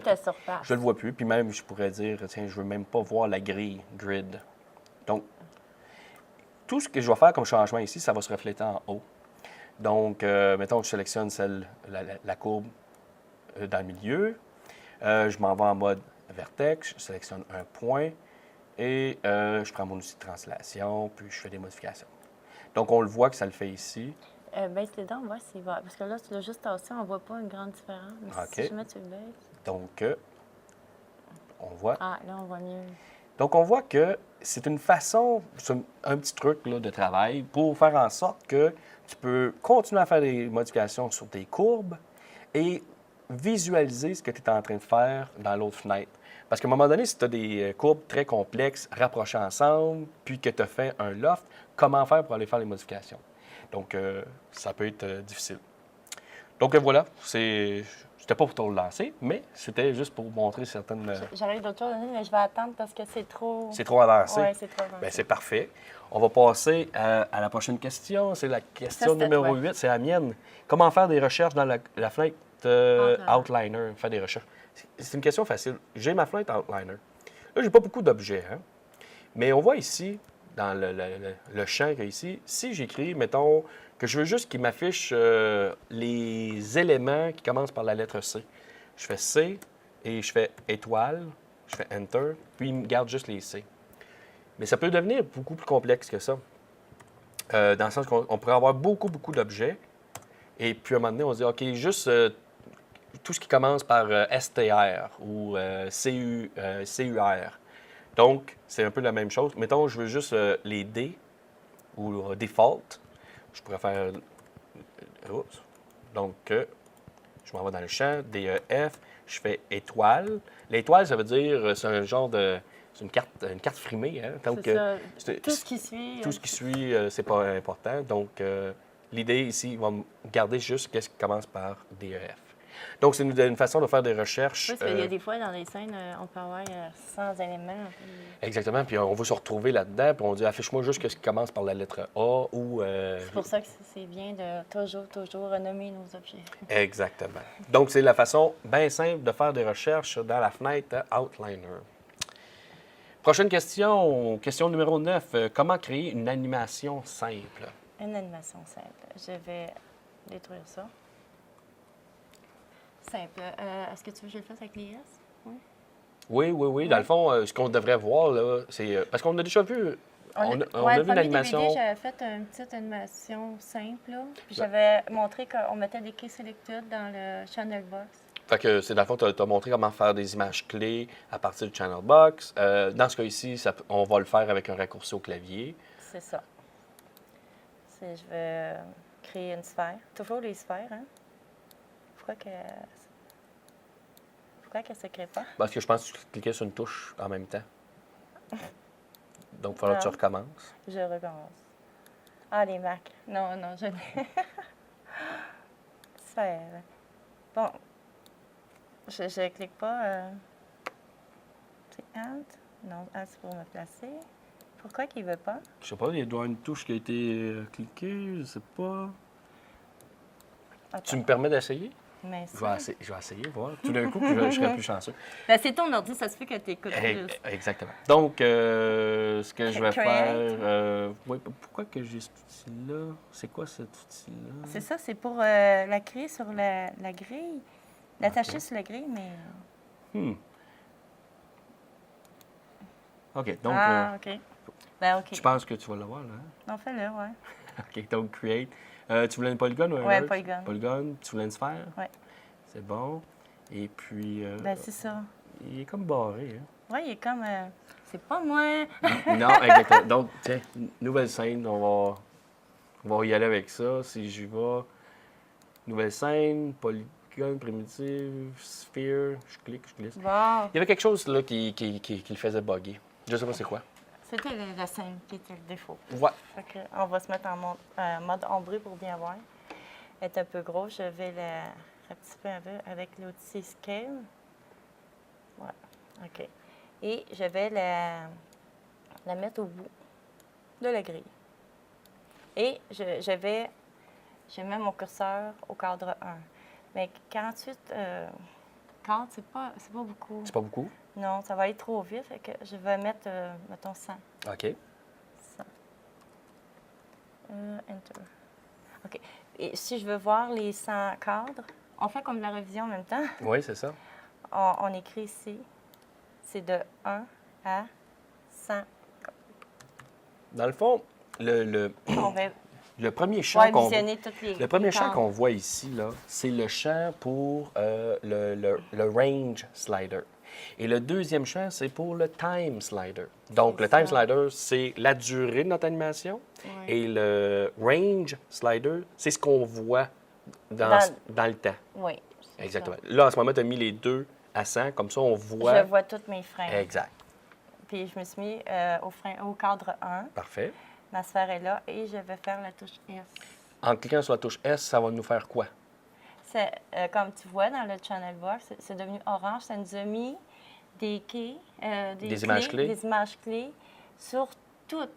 Je ne le vois plus. Puis même, je pourrais dire, tiens, je ne veux même pas voir la grille, grid. Donc, tout ce que je vais faire comme changement ici, ça va se refléter en haut. Donc, mettons que je sélectionne la courbe dans le milieu. Je m'en vais en mode vertex, je sélectionne un point et je prends mon outil de translation, puis je fais des modifications. Donc, on le voit que ça le fait ici. Baisse les dents, on voit s'il va. Parce que là, tu l'as juste tassé, on ne voit pas une grande différence. Mais OK. si je mets, tu le baisses. Donc, on voit. Ah, là, on voit mieux. Donc, on voit que c'est une façon, c'est un petit truc là, de travail pour faire en sorte que tu peux continuer à faire des modifications sur tes courbes et visualiser ce que tu es en train de faire dans l'autre fenêtre. Parce qu'à un moment donné, si tu as des courbes très complexes rapprochées ensemble, puis que tu as fait un loft, comment faire pour aller faire les modifications? Donc, ça peut être difficile. Donc, voilà, c'était pas pour te le lancer, mais c'était juste pour montrer certaines... J'aurais d'autres choses à dire, mais je vais attendre parce que c'est trop... C'est trop avancé? Oui, c'est trop avancé. Bien, c'est parfait. On va passer à la prochaine question. C'est la question Ça, c'était numéro toi. 8, c'est la mienne. Comment faire des recherches dans la fenêtre Outliner? Faire des recherches. C'est une question facile. J'ai ma fenêtre Outliner. Là, j'ai pas beaucoup d'objets, hein? Mais on voit ici, dans le champ qu'il y a ici, si j'écris, mettons, que je veux juste qu'il m'affiche les éléments qui commencent par la lettre C. Je fais C et je fais étoile, je fais Enter, puis il me garde juste les C. Mais ça peut devenir beaucoup plus complexe que ça. Dans le sens qu'on pourrait avoir beaucoup d'objets, et puis à un moment donné, on se dit, OK, juste tout ce qui commence par STR ou CUR. Donc, c'est un peu la même chose. Mettons, je veux juste les D ou default. Je pourrais faire... Oups. Donc, je m'en vais dans le champ, DEF, je fais étoile. L'étoile, ça veut dire, c'est un genre de... C'est une carte frimée. Hein? Donc, C'est ça. c'est- Tout ce qui suit... tout ce qui suit, c'est pas important. Donc, l'idée ici, il va me garder juste qu'est-ce qui commence par DEF. Donc, c'est une façon de faire des recherches. Oui, parce qu'il y a des fois, dans les scènes, on peut avoir 100 éléments. Exactement. Puis on va se retrouver là-dedans, puis on dit affiche-moi juste ce qui commence par la lettre A ou. C'est pour ça que c'est bien de toujours renommer nos objets. Exactement. Donc, c'est la façon bien simple de faire des recherches dans la fenêtre Outliner. Prochaine question, question numéro 9. Comment créer une animation simple? Une animation simple. Je vais détruire ça. Simple. Est-ce que tu veux que je le fasse avec les S? Oui. Oui. Dans le fond, ce qu'on devrait voir, là, c'est. Parce qu'on a déjà vu. On a vu une animation. DVD, j'avais fait une petite animation simple. Là, puis j'avais montré qu'on mettait des keys selected dans le channel box. Fait que c'est dans le fond, tu as montré comment faire des images clés à partir du channel box. Dans ce cas ici, on va le faire avec un raccourci au clavier. C'est ça. Je vais créer une sphère. Toujours les sphères, hein? Pourquoi qu'elle ne se crée pas? Parce que je pense que tu cliquais sur une touche en même temps. Donc, il faudra que tu recommences. Je recommence. Ah, les Macs. Non, je l'ai. Sphère. Bon. Je clique pas. C'est Alt. Non, Alt, c'est pour me placer. Pourquoi qu'il ne veut pas? Je sais pas, il doit y avoir une touche qui a été cliquée, je sais pas. Attends. Tu me permets d'essayer? Mais Je vais essayer, voir. Tout d'un coup, je serai plus chanceux. Ben, c'est ton ordi, ça se fait que tu écoutes plus. Exactement. Donc, ce que je vais Create. faire... oui, pourquoi que j'ai cet outil-là? C'est quoi cet outil-là? C'est ça, c'est pour la créer sur la grille. L'attacher sur la grille, mais... OK, donc... OK. Ben, OK. Je pense que tu vas l'avoir, là. Non, fais-le, ouais. OK, donc create. Tu voulais une polygone ou un Ouais, arc? polygone. Polygone. Tu voulais une sphère? Ouais. C'est bon. Et puis... Ben, c'est ça. il est comme barré, hein? Oui, il est comme... c'est pas moi! Non, exactement. Donc, tiens, nouvelle scène, on va y aller avec ça. Si j'y vais, nouvelle scène, polygone, primitive, sphere, je clique, je glisse. Bon, Il y avait quelque chose là qui le faisait bugger. Je sais pas c'est quoi. c'était la scène qui était le défaut. Ouais. Fait que, on va se mettre en mode ombré pour bien voir. Elle est un peu grosse, je vais la rapetisser un peu avec l'outil Scale. Ouais, OK. Et je vais la mettre au bout de la grille. Et je mets mon curseur au cadre 1. Mais 48 cadres, c'est pas beaucoup. C'est pas beaucoup? Non, ça va aller trop vite. Fait que je vais mettre, mettons, 100. OK. 100. Enter. OK. Et si je veux voir les 100 cadres, on fait comme de la révision en même temps. Oui, c'est ça. On écrit ici. C'est de 1 à 100. Dans le fond, On va Le premier champ qu'on visionner toutes les Le premier les champ cordes. qu'on voit ici, là, c'est le champ pour le range slider. Et le deuxième champ, c'est pour le time slider. Donc, C'est le time ça. slider, c'est la durée de notre animation. Ouais. Et le range slider, c'est ce qu'on voit dans le temps. Oui. c'est Exactement. ça. Là, en ce moment, tu as mis les deux à 100, comme ça, on voit. Je vois tous mes freins. Exact. Puis je me suis mis au cadre 1. Parfait. Ma sphère est là et je vais faire la touche S. En cliquant sur la touche S, ça va nous faire quoi? C'est, comme tu vois dans le channel box, c'est devenu orange. Ça nous a mis des clés, Des images clés. des images clés sur toutes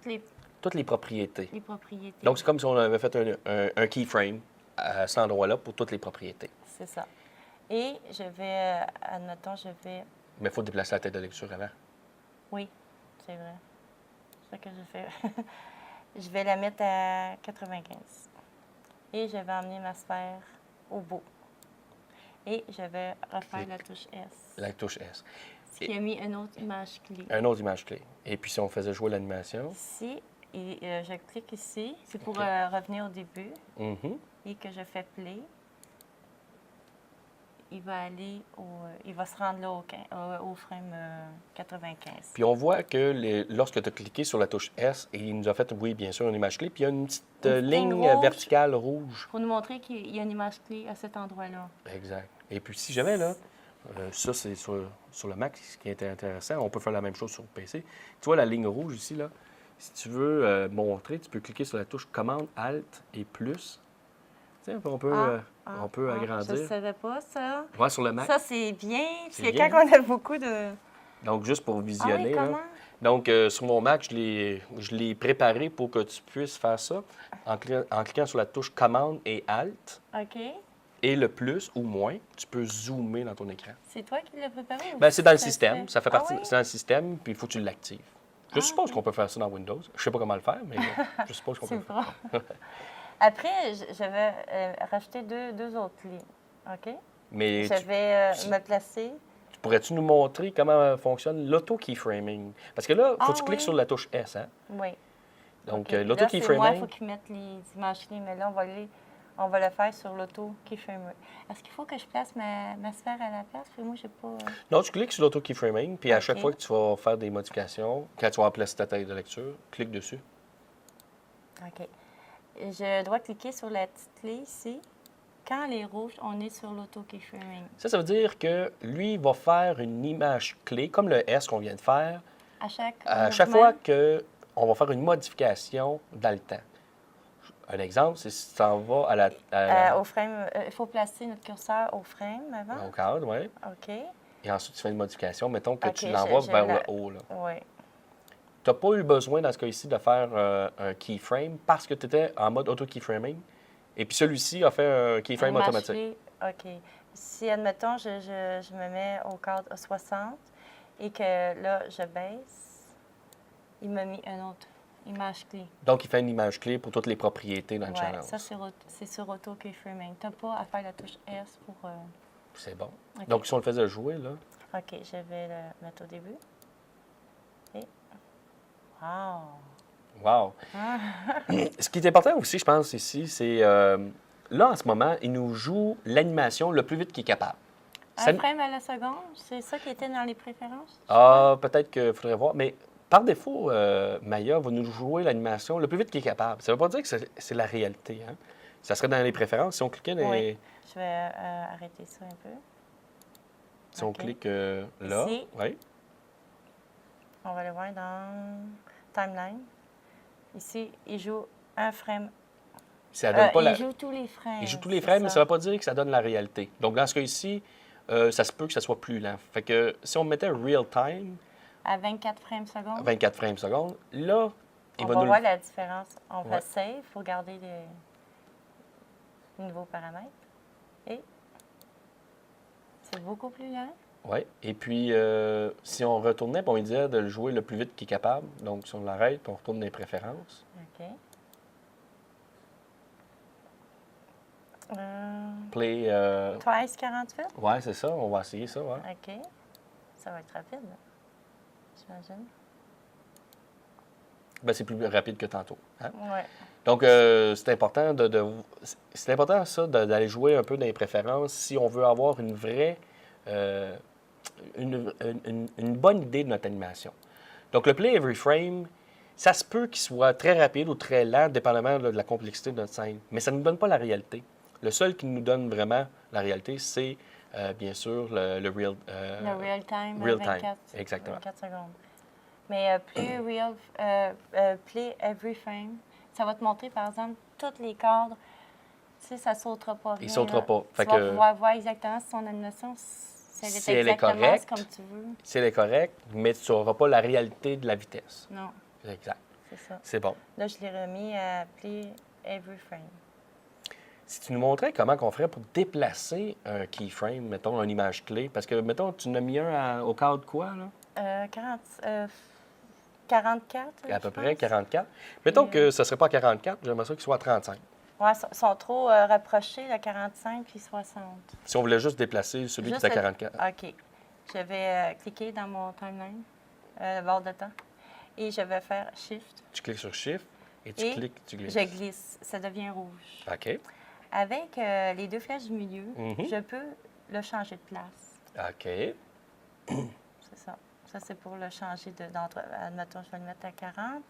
Toutes les propriétés. les propriétés. Donc, c'est comme si on avait fait un keyframe à cet endroit-là pour toutes les propriétés. C'est ça. Et je vais, admettons, Mais il faut déplacer la tête de lecture avant. oui, c'est vrai. C'est ça que je fais. Je vais la mettre à 95. Et je vais emmener ma sphère au bout. Et je vais refaire Clic. la touche S. La touche S. Ce qui a mis une autre image clé. Une autre image clé. Et puis, si on faisait jouer l'animation, Ici, et je clique ici. C'est pour OK. revenir au début. mhm, Et que je fais play. Il va aller il va se rendre là au frame 95. puis on voit que lorsque tu as cliqué sur la touche S, et il nous a fait, oui, bien sûr, une image clé, puis il y a une petite ligne ligne rouge. verticale rouge. Pour nous montrer qu'il y a une image clé à cet endroit-là. Exact. Et puis, si jamais, là, ça, c'est sur le Mac, ce qui était intéressant, on peut faire la même chose sur le PC. Tu vois la ligne rouge ici, là? Si tu veux montrer, tu peux cliquer sur la touche Commande, Alt et plus. Tu sais, on peut Je ne agrandir. savais pas ça. Ouais, sur le Mac. Ça, c'est bien. C'est C'est bien, quand on a beaucoup de... Donc, juste pour Ah oui, visionner. là. comment? Donc, sur mon Mac, je l'ai préparé pour que tu puisses faire ça en cliquant sur la touche Commande et Alt OK. et le plus ou moins. Tu peux zoomer dans ton écran. C'est toi qui l'as préparé? Ou Ben, c'est dans le ça système. fait- Ça fait Ah partie. oui? C'est dans le système, puis il faut que tu l'actives. Je Ah, suppose ok. qu'on peut faire ça dans Windows. Je sais pas comment le faire, mais je suppose qu'on peut C'est le faire. bon. Après, je vais rajouter deux autres lignes. OK? Mais Je vais me placer. pourrais-tu nous montrer comment fonctionne l'auto-keyframing? Parce que là, il faut que tu cliques oui. sur la touche S. Hein? Oui. Donc, OK. Là, c'est moi, il l'auto-keyframing, faut qu'ils mettent les images clés, mais là, on va le faire sur l'auto-keyframing. Est-ce qu'il faut que je place ma sphère à la place? Puis moi, je n'ai pas... non, tu cliques sur l'auto-keyframing, puis à chaque OK. fois que tu vas faire des modifications, quand tu vas placer ta taille de lecture, clique dessus. OK. Je dois cliquer sur la petite clé ici. Quand elle est rouge, on est sur l'auto-keyframing. Ça veut dire que lui va faire une image clé, comme le S qu'on vient de faire, À chaque à chaque mouvement, fois qu'on va faire une modification dans le temps. Un exemple, c'est si tu t'en vas au frame, il faut placer notre curseur au frame avant. au cadre, ouais, OK. et ensuite tu fais une modification. Mettons que OK, tu l'envoies je vers la- le haut. Oui. Tu n'as pas eu besoin, dans ce cas-ci, de faire un keyframe parce que tu étais en mode auto-keyframing. Et puis celui-ci a fait un keyframe Image automatique. clé, OK. Si, admettons, je me mets au cadre 60 et que là, je baisse, il m'a mis une autre image clé. Donc, il fait une image clé pour toutes les propriétés dans le Ouais, channel. ça, c'est sur auto-keyframing. Tu n'as pas à faire la touche S pour... C'est bon. OK. Donc, si on le faisait jouer, là, OK, je vais le mettre au début. Et... Wow! wow! Ce qui est important aussi, je pense, ici, c'est... là, en ce moment, il nous joue l'animation le plus vite qu'il est capable. Ça- Un frame à la seconde, c'est ça qui était dans les préférences? Ah, peut-être qu'il faudrait voir, mais par défaut, Maya va nous jouer l'animation le plus vite qu'il est capable. Ça ne veut pas dire que c'est la réalité. Hein? Ça serait dans les préférences. Si on cliquait dans les- Oui. Je vais arrêter ça un peu. Si on OK. clique là, Ici. oui. On va le voir dans Timeline. Ici, il joue un frame. Ça donne pas il la... joue tous les frames. Il joue tous les c'est frames, mais ça ne veut pas dire que ça donne la réalité. Donc, dans ce cas-ci, ça se peut que ça soit plus lent. Fait que si on mettait real time, À 24 frames secondes. 24 frames secondes, là, il On va va nous... voir la différence. On Ouais. va save. Il faut garder les nouveaux paramètres. Et c'est beaucoup plus lent. Oui. Et puis, si on retournait, puis on lui disait de le jouer le plus vite qu'il est capable, donc si on l'arrête, puis on retourne dans les préférences. OK. Play... Twice 48? Ouais, c'est ça. On va essayer ça, ouais. OK. Ça va être rapide, là. J'imagine. ben, c'est plus rapide que tantôt. Hein? Ouais. Donc, c'est important c'est important, ça, d'aller jouer un peu dans les préférences si on veut avoir une vraie, une bonne idée de notre animation. Donc, le play every frame, ça se peut qu'il soit très rapide ou très lent, dépendamment de la complexité de notre scène. Mais ça ne nous donne pas la réalité. Le seul qui nous donne vraiment la réalité, c'est bien sûr le real, Le real time, real 24, time. Exactement. 24 secondes. Mais play every frame, ça va te montrer, par exemple, tous les cadres. Tu sais, ça ne sautera pas rien. Il ne sautera pas. Tu vas pouvoir voir exactement si ton animation, si elle est correcte, comme tu veux. Si elle est correcte, mais tu n'auras pas la réalité de la vitesse. Non. Exact. C'est ça. C'est bon. Là, je l'ai remis à play every frame. Si tu nous montrais comment on ferait pour déplacer un keyframe, mettons, une image clé, parce que, mettons, tu en as mis un au cadre quoi, là? 44. À peu près, 44. Mettons que ce ne serait pas 44, j'aimerais ça qu'il soit à 35. Oui, ils sont trop rapprochés, le 45 puis 60. Si on voulait juste déplacer celui qui est à 44. OK. Je vais cliquer dans mon timeline, barre de temps, et je vais faire Shift. Tu cliques sur Shift et tu cliques, tu glisses. Je glisse. Ça devient rouge. OK. Avec les deux flèches du milieu, je peux le changer de place. OK. C'est ça. Ça, c'est pour le changer d'entre... Admettons, je vais le mettre à 40.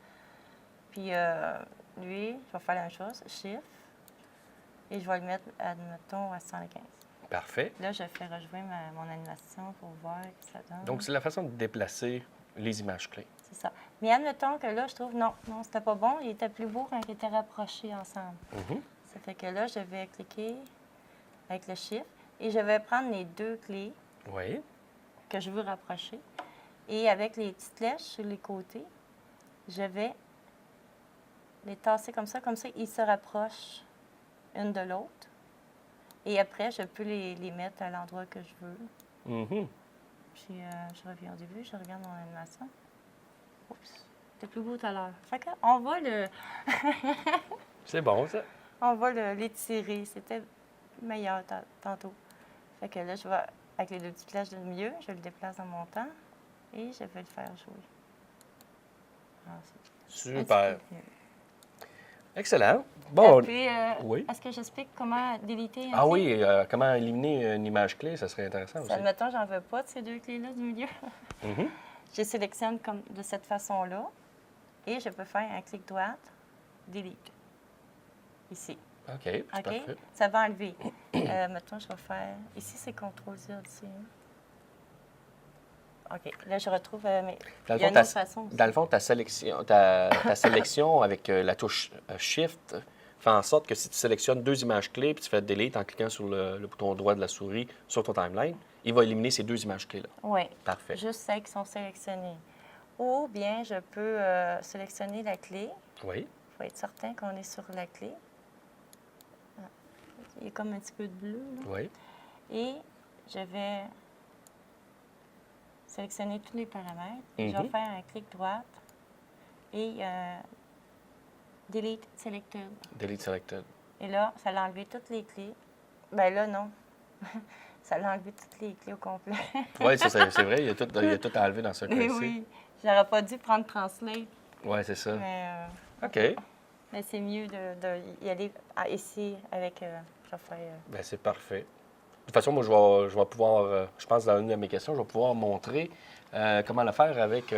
Puis, lui, je vais faire la même chose, Shift. Et je vais le mettre, admettons, à 115. Parfait. Là, je fais rejouer mon animation pour voir ce que ça donne. Donc, c'est la façon de déplacer les images clés. C'est ça. Mais admettons que là, je trouve, non, c'était pas bon. Il était plus beau quand ils étaient rapprochés ensemble. Ça fait que là, je vais cliquer avec le Shift et je vais prendre les deux clés Oui. que je veux rapprocher. Et avec les petites flèches sur les côtés, je vais les tasser comme ça ils se rapprochent une de l'autre. Et après, je peux les mettre à l'endroit que je veux. Puis, je reviens au début, je regarde mon animation. Oups, c'était plus beau tout à l'heure. Fait qu'on va C'est bon, ça. On va l'étirer. C'était meilleur tantôt. Fait que là, je vais, avec les deux petites flèches de milieu, je le déplace dans mon temps et je vais le faire jouer. Alors, Super. Excellent. Bon. Puis, oui. est-ce que j'explique comment déliter Ah oui, comment éliminer une image clé, ça serait intéressant aussi. Admettons, j'en veux pas de ces deux clés-là du milieu. Je les sélectionne comme de cette façon-là et je peux faire un clic droit, delete. Ici. OK, c'est parfait. Ça va enlever. Maintenant, je vais faire... Ici, c'est CTRL-Z aussi. OK. Là, je retrouve... mais il y a une autre façon aussi. Dans le fond, ta sélection avec la touche Shift fait en sorte que si tu sélectionnes deux images clés puis tu fais Delete en cliquant sur le bouton droit de la souris sur ton timeline, il va éliminer ces deux images clés-là. Oui. Parfait. Juste celles qui sont sélectionnées. Ou bien, je peux sélectionner la clé. Oui. Il faut être certain qu'on est sur la clé. Il y a comme un petit peu de bleu. Là. Oui. Et je vais sélectionner tous les paramètres. Je vais faire un clic droit et Delete Selected. Delete Selected. Et là, ça l'a enlevé toutes les clés. Ben là, non. Ça l'a enlevé toutes les clés au complet. Oui, c'est vrai. Il y a tout à enlever dans ce cas-ci. Oui. J'aurais pas dû prendre Translate. Oui, c'est ça. Mais, OK. Mais c'est mieux d'y aller ici avec... je vais faire... Bien, c'est parfait. De toute façon, moi, je vais pouvoir, je pense, dans une de mes questions, je vais pouvoir montrer comment le faire avec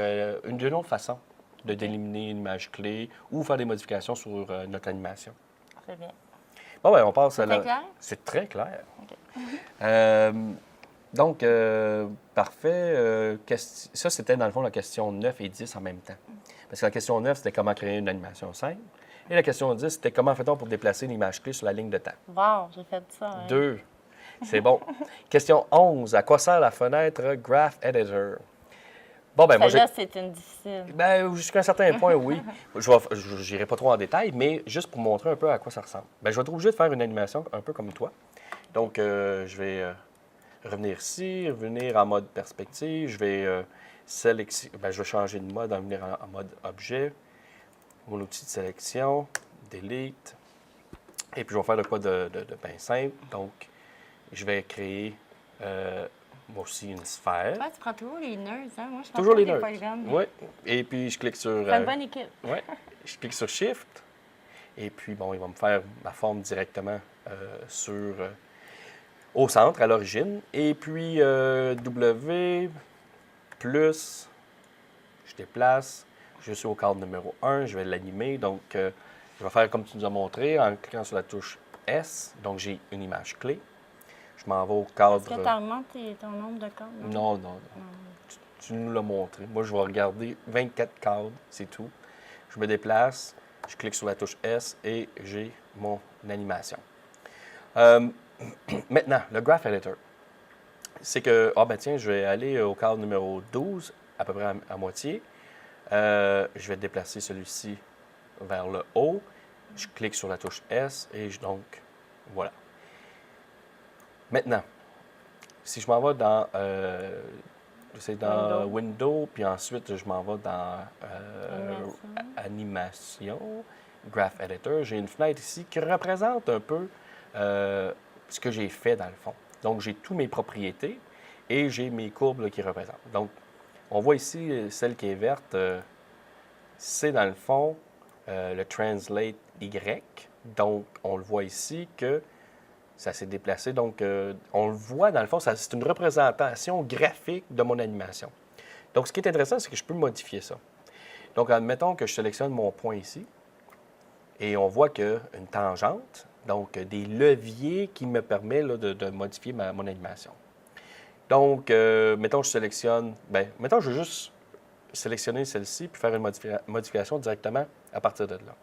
d'une autre façon d'éliminer une image clé ou faire des modifications sur notre animation. Très bien. Bon, bien, on passe à C'est clair? C'est très clair. OK. Donc, parfait. Ça, c'était dans le fond la question 9 et 10 en même temps. Parce que la question 9, c'était comment créer une animation simple. Et la question 10, c'était comment fait-on pour déplacer une image clé sur la ligne de temps. Wow, j'ai fait ça. Hein? 2. C'est bon. Question 11. À quoi sert la fenêtre Graph Editor? Bon, ben moi, Celle-là, c'est une difficile. Ben, jusqu'à un certain point, oui. Je n'irai pas trop en détail, mais juste pour montrer un peu à quoi ça ressemble. Ben, je vais être obligé de faire une animation un peu comme toi. Donc, je vais revenir ici, revenir en mode perspective. Je vais je vais changer de mode, en venir en mode objet. Mon outil de sélection, delete. Et puis, je vais faire de quoi de bien simple. Donc, je vais créer moi aussi une sphère. Ouais, tu prends toujours les nerds, hein? Moi, je prends Toujours les des nerds. polygones. Oui. Et puis, je clique sur... C'est une bonne équipe. ouais, je clique sur Shift. Et puis, bon, il va me faire ma forme directement au centre, à l'origine. Et puis, W, plus, je déplace. Je suis au cadre numéro 1, je vais l'animer. Donc, je vais faire comme tu nous as montré en cliquant sur la touche S. Donc, j'ai une image clé. Je m'en vais au cadre... Est-ce que tu augmentes ton nombre de cadres? Non. Tu nous l'as montré. Moi, je vais regarder 24 cadres, c'est tout. Je me déplace, je clique sur la touche S et j'ai mon animation. Maintenant, le Graph Editor. C'est que, tiens, je vais aller au cadre numéro 12, à peu près à moitié. Je vais déplacer celui-ci vers le haut. Je clique sur la touche S et donc, voilà. Maintenant, si je m'en vais dans, Windows, puis ensuite je m'en vais dans Animation, Graph Editor, j'ai une fenêtre ici qui représente un peu ce que j'ai fait dans le fond. Donc, j'ai toutes mes propriétés et j'ai mes courbes là, qui représentent. Donc, on voit ici, celle qui est verte, c'est dans le fond le Translate Y. Donc, on le voit ici que ça s'est déplacé. Donc, on le voit, dans le fond, c'est une représentation graphique de mon animation. Donc, ce qui est intéressant, c'est que je peux modifier ça. Donc, admettons que je sélectionne mon point ici, et on voit qu'une tangente, donc des leviers qui me permettent là, de modifier mon animation. Donc, mettons que je sélectionne, mettons que je veux juste sélectionner celle-ci, puis faire une modification directement à partir de là.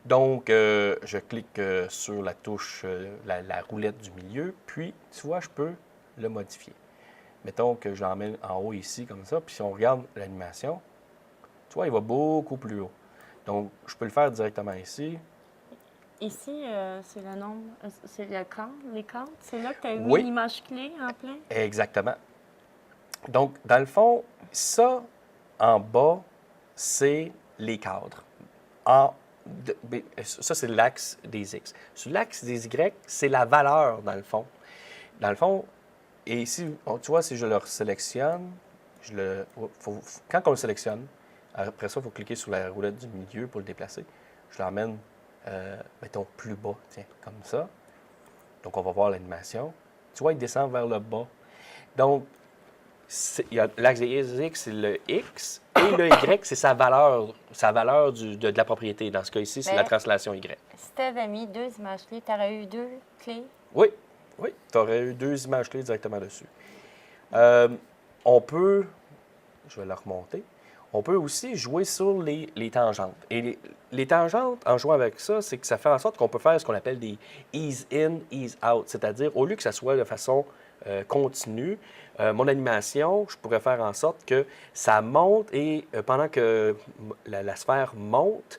Donc, je clique sur la touche, la roulette du milieu, puis, tu vois, je peux le modifier. Mettons que je l'emmène en haut ici, comme ça, puis si on regarde l'animation, tu vois, il va beaucoup plus haut. Donc, je peux le faire directement ici. Ici, c'est le nombre, c'est le cadre, les cadres. C'est là que tu as Oui. mis l'image clé en plein? Exactement. Donc, dans le fond, ça, en bas, c'est les cadres. Ça, c'est l'axe des X. Sur l'axe des Y, c'est la valeur, dans le fond. Dans le fond, et ici, tu vois, si je le sélectionne, quand on le sélectionne, après ça, il faut cliquer sur la roulette du milieu pour le déplacer. Je l'emmène, mettons, plus bas, tiens, comme ça. Donc, on va voir l'animation. Tu vois, il descend vers le bas. Donc, l'axe des X, c'est le X, et le Y, c'est sa valeur de la propriété. Dans ce cas ici, c'est la translation Y. Si tu avais mis 2 images clés, tu aurais eu 2 clés? Oui, tu aurais eu 2 images clés directement dessus. On peut, je vais la remonter, on peut aussi jouer sur les tangentes. Et les tangentes, en jouant avec ça, c'est que ça fait en sorte qu'on peut faire ce qu'on appelle des ease in, ease out. C'est-à-dire, au lieu que ça soit de façon continue, mon animation, je pourrais faire en sorte que ça monte et pendant que la sphère monte,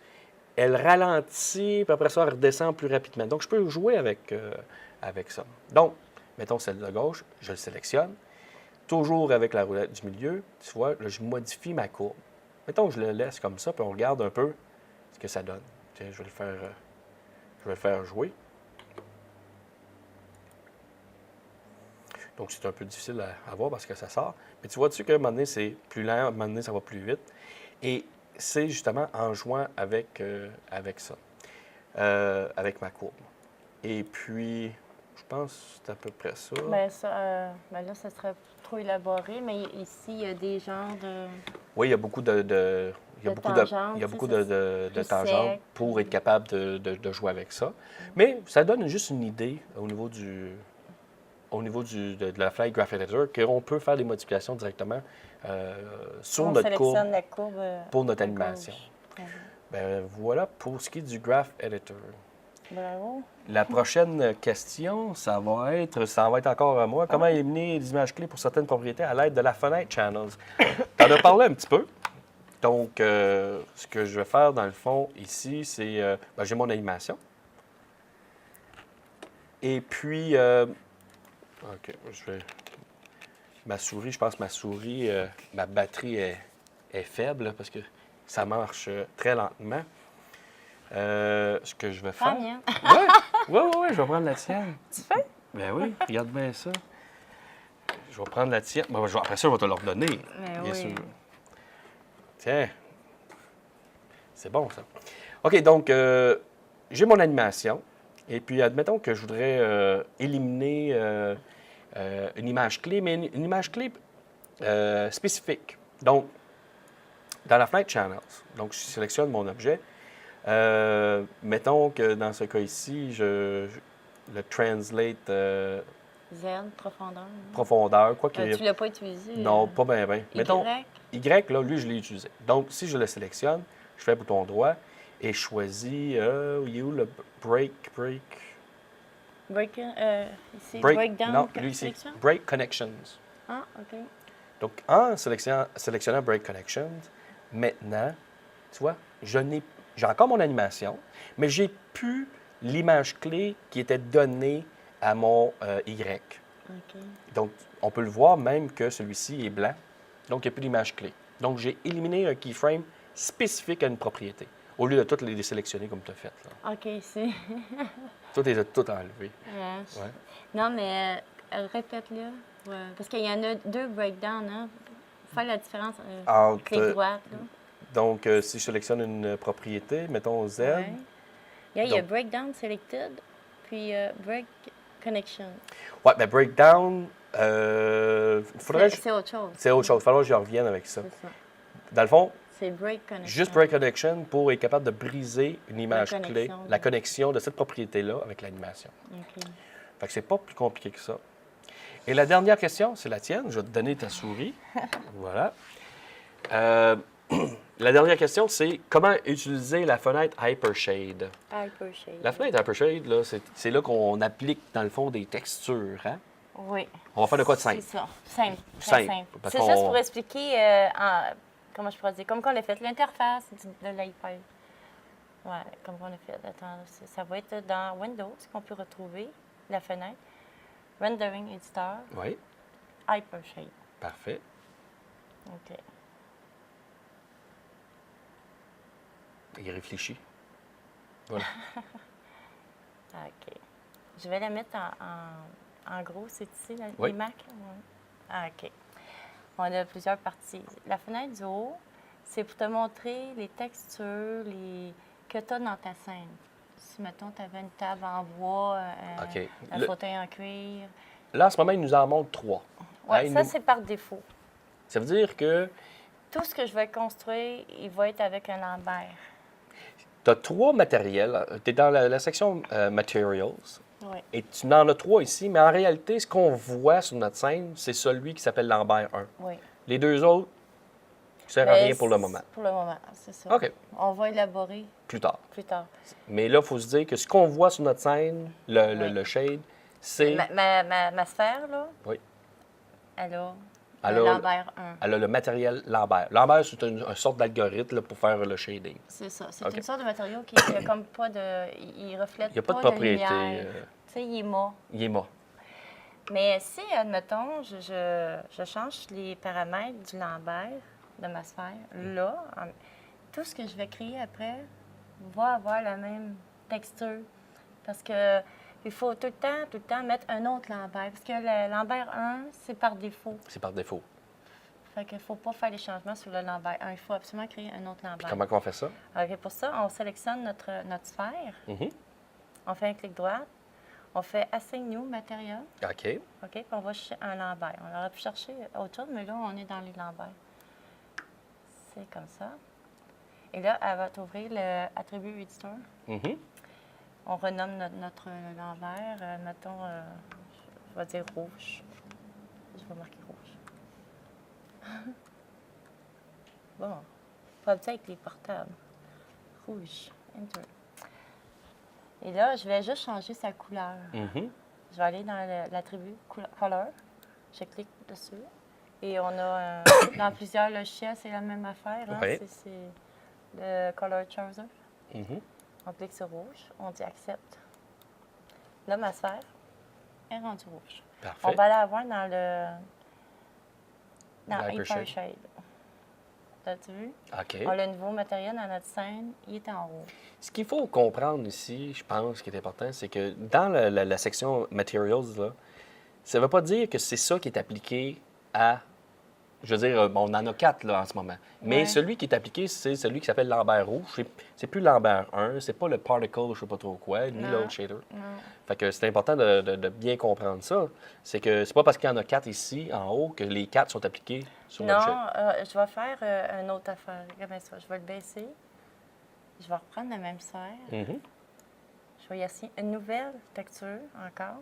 elle ralentit, puis après ça, elle redescend plus rapidement. Donc, je peux jouer avec ça. Donc, mettons celle de gauche, je le sélectionne. Toujours avec la roulette du milieu, tu vois, là, je modifie ma courbe. Mettons que je le laisse comme ça, puis on regarde un peu ce que ça donne. Tiens, je vais le faire jouer. Donc, c'est un peu difficile à voir parce que ça sort. Mais tu vois-tu qu'à un moment donné, c'est plus lent, à un moment donné, ça va plus vite. Et c'est justement en jouant avec ça, avec ma courbe. Et puis, je pense que c'est à peu près ça. Là, ça serait trop élaboré, mais ici, il y a des genres de... Oui, il y a beaucoup de tangentes pour être capable de jouer avec ça. Mais ça donne juste une idée au niveau de la fenêtre Graph Editor qu'on peut faire des modifications directement sur notre courbe pour notre animation. Ben, voilà pour ce qui est du Graph Editor. Bravo. La prochaine question, ça va être encore à moi. Comment éliminer les images clés pour certaines propriétés à l'aide de la fenêtre Channels? Tu en as parlé un petit peu. Donc, ce que je vais faire dans le fond ici, c'est j'ai mon animation. Et puis, OK, ma souris, je pense que ma batterie est faible parce que ça marche très lentement. Ce que je vais faire... Oui, je vais prendre la tienne. Tu fais? Ben oui, regarde bien ça. Je vais prendre la tienne. Bon, après ça, je vais te l'ordonner, Mais bien oui. sûr. Tiens. C'est bon, ça. OK, donc, j'ai mon animation. Et puis, admettons que je voudrais éliminer une image clé, mais une image clé spécifique. Donc, dans la fenêtre Channels, donc je sélectionne mon objet. Mettons que dans ce cas ici, le translate Z, profondeur. profondeur, quoi Tu que. ne l'as pas utilisé? Non, pas bien, bien. Mettons, Y, là, lui, je l'ai utilisé. Donc, si je le sélectionne, je fais bouton droit et je choisis, il est où le break? Ici, Break, breakdown, non, lui ici, sélection? Break Connections. Ah, OK. Donc, en sélectionnant Break Connections, maintenant, tu vois, j'ai encore mon animation, mais j'ai plus l'image clé qui était donnée à mon Y. OK. Donc, on peut le voir même que celui-ci est blanc, donc il n'y a plus d'image clé. Donc, j'ai éliminé un keyframe spécifique à une propriété, au lieu de toutes les désélectionner comme tu as fait. Là. OK, ici. Toi, tu les as toutes enlevées. Ouais. Non, mais répète-le. Ouais. Parce qu'il y en a deux breakdowns, hein? Faire la différence. Clic droit, là. Donc, si je sélectionne une propriété, mettons Z. Ouais. Là, il y a Donc- breakdown selected, puis break connection. Ouais, ben breakdown, faudrait. C'est autre chose. C'est autre chose. Il va falloir que je revienne avec ça. C'est ça. Dans le fond, C'est break connection. juste break connection pour être capable de briser une image clé, connexion. la connexion de cette propriété-là avec l'animation. OK. Fait que c'est pas plus compliqué que ça. Et la dernière question, c'est la tienne. Je vais te donner ta souris. Voilà. La dernière question, c'est comment utiliser la fenêtre Hypershade. Hypershade. La fenêtre Hypershade, là, c'est là qu'on applique, dans le fond, des textures. Hein? Oui. On va faire de quoi de simple? C'est ça. Simple. Très Simple, simple. parce C'est qu'on- juste pour expliquer, comment je pourrais dire, comme qu'on a fait l'interface de l'iPad. Oui, comme on a fait. Attends, ça va être dans Windows qu'on peut retrouver la fenêtre. Rendering Editor, Oui, Hypershade. parfait. OK. Il réfléchit. Voilà. OK. Je vais la mettre en gros, c'est ici, Oui. les Mac? Ouais. Ah, OK. On a plusieurs parties. La fenêtre du haut, c'est pour te montrer les textures que tu as dans ta scène. Si, mettons, tu avais une table en bois, OK. un fauteuil en cuir. Là, en ce moment, il nous en montre 3. Oui, ça, c'est par défaut. Ça veut dire que Tout ce que je vais construire, il va être avec un Lambert. tu as 3 matériels. Tu es dans la section Materials. Oui. Et tu en as 3 ici, mais en réalité, ce qu'on voit sur notre scène, c'est celui qui s'appelle Lambert 1. Oui. Les deux autres, ça ne sert à rien pour le moment. Pour le moment, c'est ça. OK, On va élaborer plus tard. plus tard. Mais là, il faut se dire que ce qu'on voit sur notre scène, Oui. le shade, c'est... Ma sphère, là, Oui. elle a Elle le a- Lambert 1. Elle a le matériel Lambert. Lambert, c'est une sorte d'algorithme là, pour faire le shading. C'est ça. C'est OK. une sorte de matériau qui n'a comme pas de... Il reflète Il n'y a pas de de propriété. lumière. Tu sais, il est mat. Il est mort. Mais si, admettons, je change les paramètres du Lambert de ma sphère, là, tout ce que je vais créer après va avoir la même texture. Parce que il faut tout le temps mettre un autre Lambert. Parce que le Lambert 1, c'est par défaut. C'est par défaut. Fait qu'il ne faut pas faire les changements sur le Lambert 1. Il faut absolument créer un autre Lambert. Comment on fait ça? OK, pour ça, on sélectionne notre sphère. Mhm. On fait un clic droit. On fait Assign New Material. OK. OK, puis on va chercher un Lambert. On aurait pu chercher autre chose, mais là, on est dans les Lambert. C'est comme ça. Et là, elle va t'ouvrir l'attribut Editor. Mhm. On renomme notre Lambert. Mettons, je vais dire rouge. Je vais marquer rouge. Bon, pas habitué avec les portables. Rouge. Enter. Et là, je vais juste changer sa couleur. Mhm. Je vais aller dans l'attribut Color. Je clique dessus. Et on a, dans plusieurs logiciels, c'est la même affaire. Hein? Oui. C'est le Color Chooser. Mhm. On clique sur rouge. On dit Accepte. Là, ma sphère est rendue rouge. Parfait. On va la avoir dans Hypershade. Hypershade. T'as-tu vu? OK. On a le nouveau matériel dans notre scène. Il est en rouge. Ce qu'il faut comprendre ici, je pense, ce qui est important, c'est que dans la section Materials, là, Ça ne veut pas dire que c'est ça qui est appliqué à... Je veux dire, bon, on en a 4 là, en ce moment. Mais Ouais. celui qui est appliqué, c'est celui qui s'appelle Lambert Rouge. C'est plus Lambert 1, c'est pas le Particle, je sais pas trop quoi, ni Non. l'autre shader. Non. Fait que c'est important de bien comprendre ça. C'est que c'est pas parce qu'il y en a 4 ici, en haut, que les 4 sont appliqués sur l'objet. Non, je vais faire une autre affaire. Regarde ça. Je vais le baisser. Je vais reprendre la même sphère. Mhm. Je vais y assigner une nouvelle texture encore.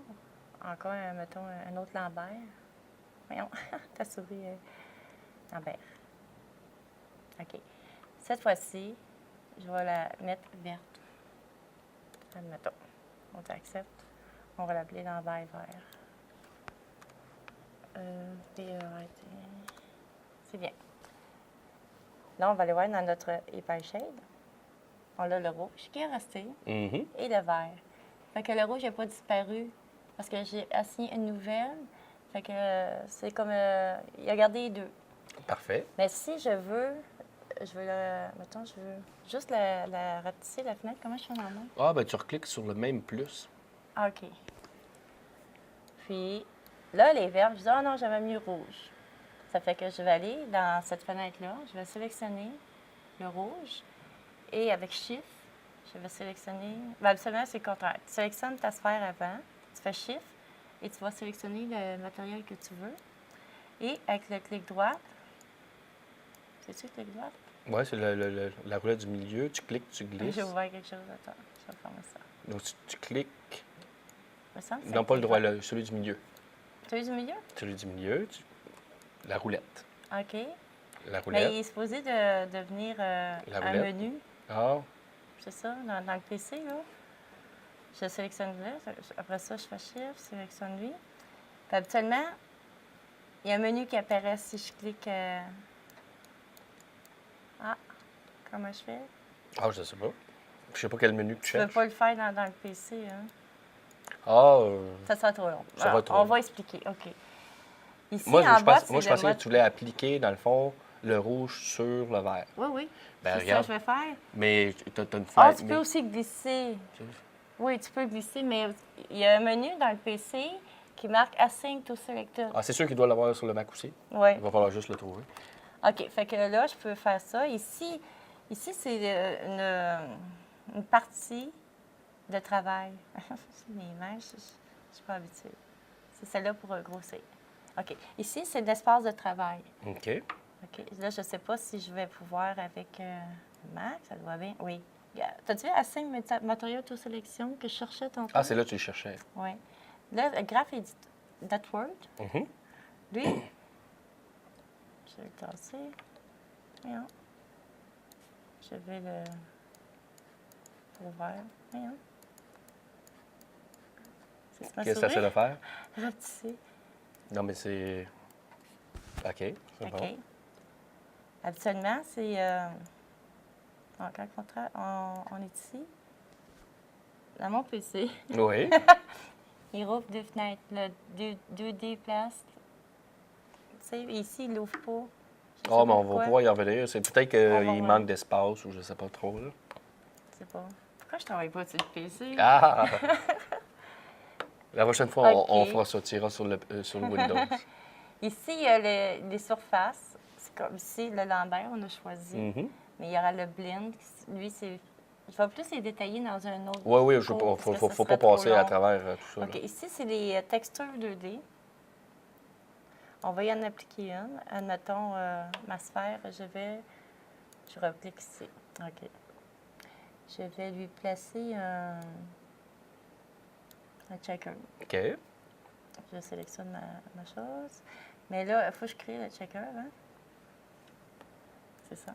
Encore, mettons, un autre Lambert. Voyons, ta souris Lambert. OK. Cette fois-ci, je vais la mettre verte. Admettons. On t'accepte. On va l'appeler Lambert vert. B-E-R-T. C'est bien. Là, on va aller voir dans notre Hyper Shade. On a le rouge qui est resté Mhm. et le vert. Fait que le rouge n'a pas disparu parce que j'ai assigné une nouvelle. Fait que c'est comme... il a gardé les deux. Parfait. Mais si je veux... Mettons, je veux juste la rapetisser, la fenêtre. Comment je fais dans la main? Ah, ben tu recliques sur le même plus. Ah, OK. Puis, là, les verbes, je dis, ah non, j'avais mis rouge. Ça fait que je vais aller dans cette fenêtre-là. Je vais sélectionner le rouge. Et avec Shift, je vais sélectionner... Bien, absolument, c'est le contraire. Tu sélectionnes ta sphère avant, tu fais Shift, et tu vas sélectionner le matériel que tu veux. Et avec le clic droit... C'est-tu le clic droit? Oui, c'est la roulette du milieu. Tu cliques, tu glisses. J'ai ouvert quelque chose. Attends, je vais fermer ça. Donc, tu cliques. Me semble que c'est Non, le pas le clic droit, celui du milieu. Celui du milieu? Celui du milieu, la roulette. OK. La Mais roulette. il est supposé de devenir un roulette. menu. Ah, C'est ça, dans le PC, là. Je sélectionne là. Après ça, je fais Shift, sélectionne lui. Puis habituellement, il y a un menu qui apparaît si je clique... Ah, comment je fais? ah, je sais pas. Je sais pas quel menu que tu Tu peux cherches. pas le faire dans le PC, hein? Ah, Ça sera trop long. Ça va être trop On long. va expliquer, OK. Ici, moi, en bas, c'est je le pensais mode... que tu voulais appliquer, dans le fond, le rouge sur le vert. Oui, oui. Ben, C'est ça que regarde. je vais faire. Mais tu as une Ah, fenêtre. tu peux aussi glisser. mais- Oui, tu peux glisser, mais il y a un menu dans le PC qui marque Async to Selected. Ah, c'est sûr qu'il doit l'avoir sur le Mac aussi. Oui. Il va falloir juste le trouver. OK. Fait que là, je peux faire ça. Ici c'est une partie de travail. C'est mes mains, je ne suis pas habituée. C'est celle-là pour grossir. OK. Ici, c'est l'espace de travail. OK. OK. Là, je ne sais pas si je vais pouvoir avec Mac. Ça doit bien. Oui. T'as-tu vu Async Material to Selection que je cherchais tantôt? Ah, c'est là que tu le cherchais. Oui. Là, le graphe Word, Mhm. lui, je vais le tasser. Voyons. Je vais le ouvert. Voyons. C'est ma Qu'est-ce que ça souris? essaie de faire? Rapetisser. Non, mais c'est. OK, c'est OK. bon. Habituellement, c'est... quand on est ici, dans mon PC, Oui. il rouvre deux fenêtres, le 2D place. Tu sais, ici, il l'ouvre pas. Je sais Ah, mais pas on va pourquoi. pouvoir y revenir. C'est peut-être On va qu'il voir. manque d'espace ou je sais pas trop. Là. Je sais pas. Pourquoi je travaille pas sur le PC? Ah! La prochaine fois, on OK. fera ça, tu iras sur le Windows. Ici, il y a les surfaces. C'est comme ici, le Lambert, on a choisi. Mhm. Mais il y aura le blend. Lui, c'est... Je vais plus les détailler dans un autre. Oui, oui, il cours, ne parce que faut ça pas serait trop passer à long. travers tout ça. OK. là. Ici, c'est les textures 2D. On va y en appliquer une. Admettons, ma sphère, je reclique ici. OK. Je vais lui placer un checker. OK. Je sélectionne ma chose. Mais là, il faut que je crée le checker. Hein? C'est ça.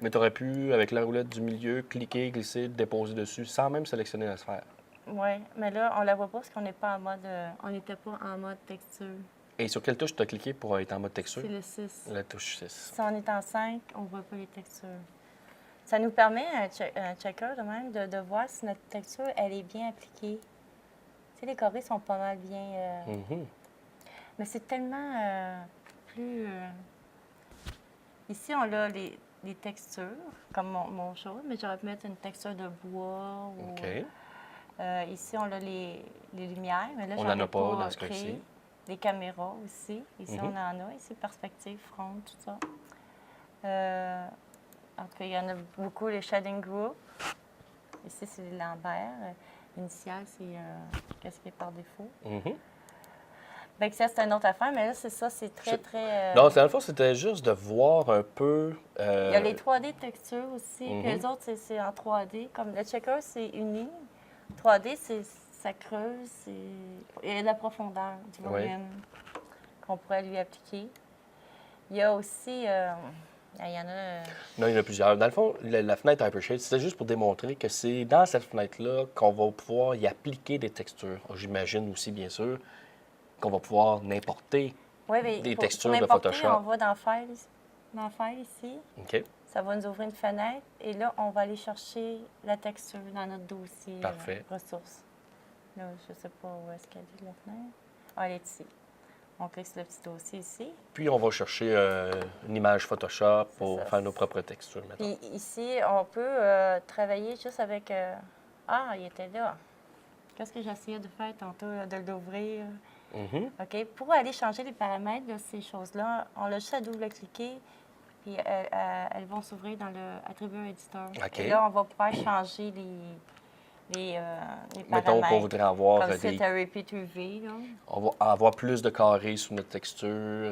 Mais tu aurais pu, avec la roulette du milieu, cliquer, glisser, déposer dessus, sans même sélectionner la sphère. Oui, mais là, on la voit pas parce qu'on n'est pas en mode... on n'était pas en mode texture. Et sur quelle touche tu as cliqué pour être en mode texture? C'est le 6. La touche 6. Si on est en 5, on ne voit pas les textures. Ça nous permet, un checker de même, de voir si notre texture, elle est bien appliquée. Tu sais, les carrés sont pas mal bien... Mhm. Mais c'est tellement plus... Ici, on a les textures, comme mon chose, mais j'aurais pu mettre une texture de bois ou... OK. Ici, on a les lumières, mais là, On j'en n'en a ai pas dans ce créé. cas-ci. Les caméras aussi. Ici, on en a. Ici, perspective, front, tout ça. En tout cas, il y en a beaucoup, les shading group. Ici, c'est les Lambert. L'initial, c'est qu'est-ce qui est par défaut. Bien que ça, c'est une autre affaire, mais là, c'est ça, c'est très... Non, dans le fond, c'était juste de voir un peu... Il y a les 3D textures aussi, puis les autres, c'est en 3D. Comme le checker, c'est uni. 3D, ça creuse, il y a de la profondeur, du volume qu'on pourrait lui appliquer. Il y a aussi... il y en a... Non, il y en a plusieurs. Dans le fond, la fenêtre Hypershade, c'était juste pour démontrer que c'est dans cette fenêtre-là qu'on va pouvoir y appliquer des textures. J'imagine aussi, bien sûr, qu'on va pouvoir n'importer des textures de Photoshop. On va dans File ici. OK. Ça va nous ouvrir une fenêtre. Et là, on va aller chercher la texture dans notre dossier ressources. Là, je ne sais pas où est-ce qu'elle est, la fenêtre. Ah, elle est ici. On clique sur le petit dossier ici. Puis, on va chercher une image Photoshop pour faire nos propres textures, maintenant. Puis ici, on peut travailler juste avec... Ah, il était là. Qu'est-ce que j'essayais de faire tantôt, de l'ouvrir? OK. Pour aller changer les paramètres de ces choses-là, on a juste à double-cliquer, puis elles vont s'ouvrir dans le Attribute Editor. OK. Et là, on va pouvoir changer les paramètres. Mettons qu'on voudrait avoir comme c'est un Repeat UV, là. On va avoir plus de carrés sur notre texture,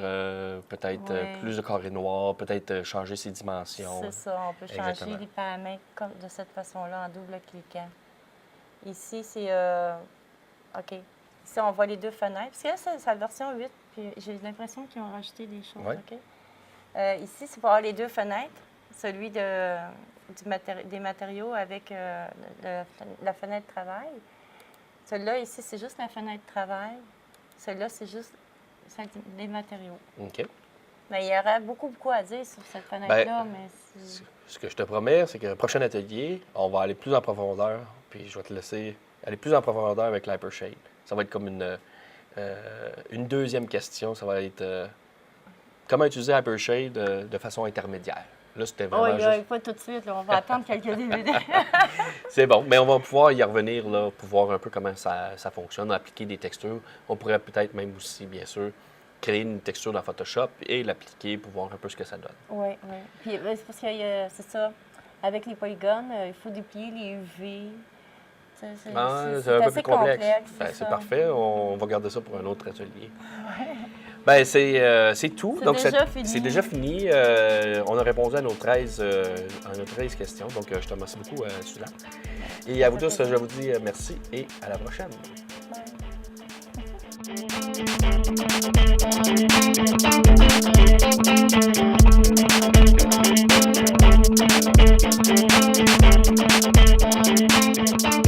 peut-être plus de carrés noirs, peut-être changer ses dimensions. C'est ça, on peut changer Exactement. les paramètres de cette façon-là en double-cliquant. Ici, c'est... OK. Ici, on voit les deux fenêtres. Parce que là, c'est la version 8, puis j'ai l'impression qu'ils ont rajouté des choses. OK? Ici, c'est pour avoir les deux fenêtres. Celui des matériaux avec la fenêtre travail. Celui-là, ici, c'est juste la fenêtre travail. Celui-là, c'est juste les matériaux. OK. Mais il y aurait beaucoup à dire sur cette fenêtre-là, mais ce que je te promets, c'est que le prochain atelier, on va aller plus en profondeur, puis je vais te laisser aller plus en profondeur avec l'Hypershade. Ça va être comme une deuxième question. Ça va être comment utiliser Hypershade de façon intermédiaire. Là, c'était vraiment juste... pas tout de suite. Là. On va attendre quelques DVD. C'est bon, mais on va pouvoir y revenir là, pour voir un peu comment ça fonctionne, appliquer des textures. On pourrait peut-être même aussi, bien sûr, créer une texture dans Photoshop et l'appliquer pour voir un peu ce que ça donne. Oui. Puis c'est parce que c'est ça. Avec les polygones, il faut déplier les UV. C'est un peu plus complexe. C'est parfait. On va garder ça pour un autre atelier. Bien, c'est tout. C'est donc, déjà fini. C'est déjà fini. On a répondu à nos 13 questions. Donc, je te remercie beaucoup, Suzanne. Et à vous tous, je vous dis merci et à la prochaine. Bye.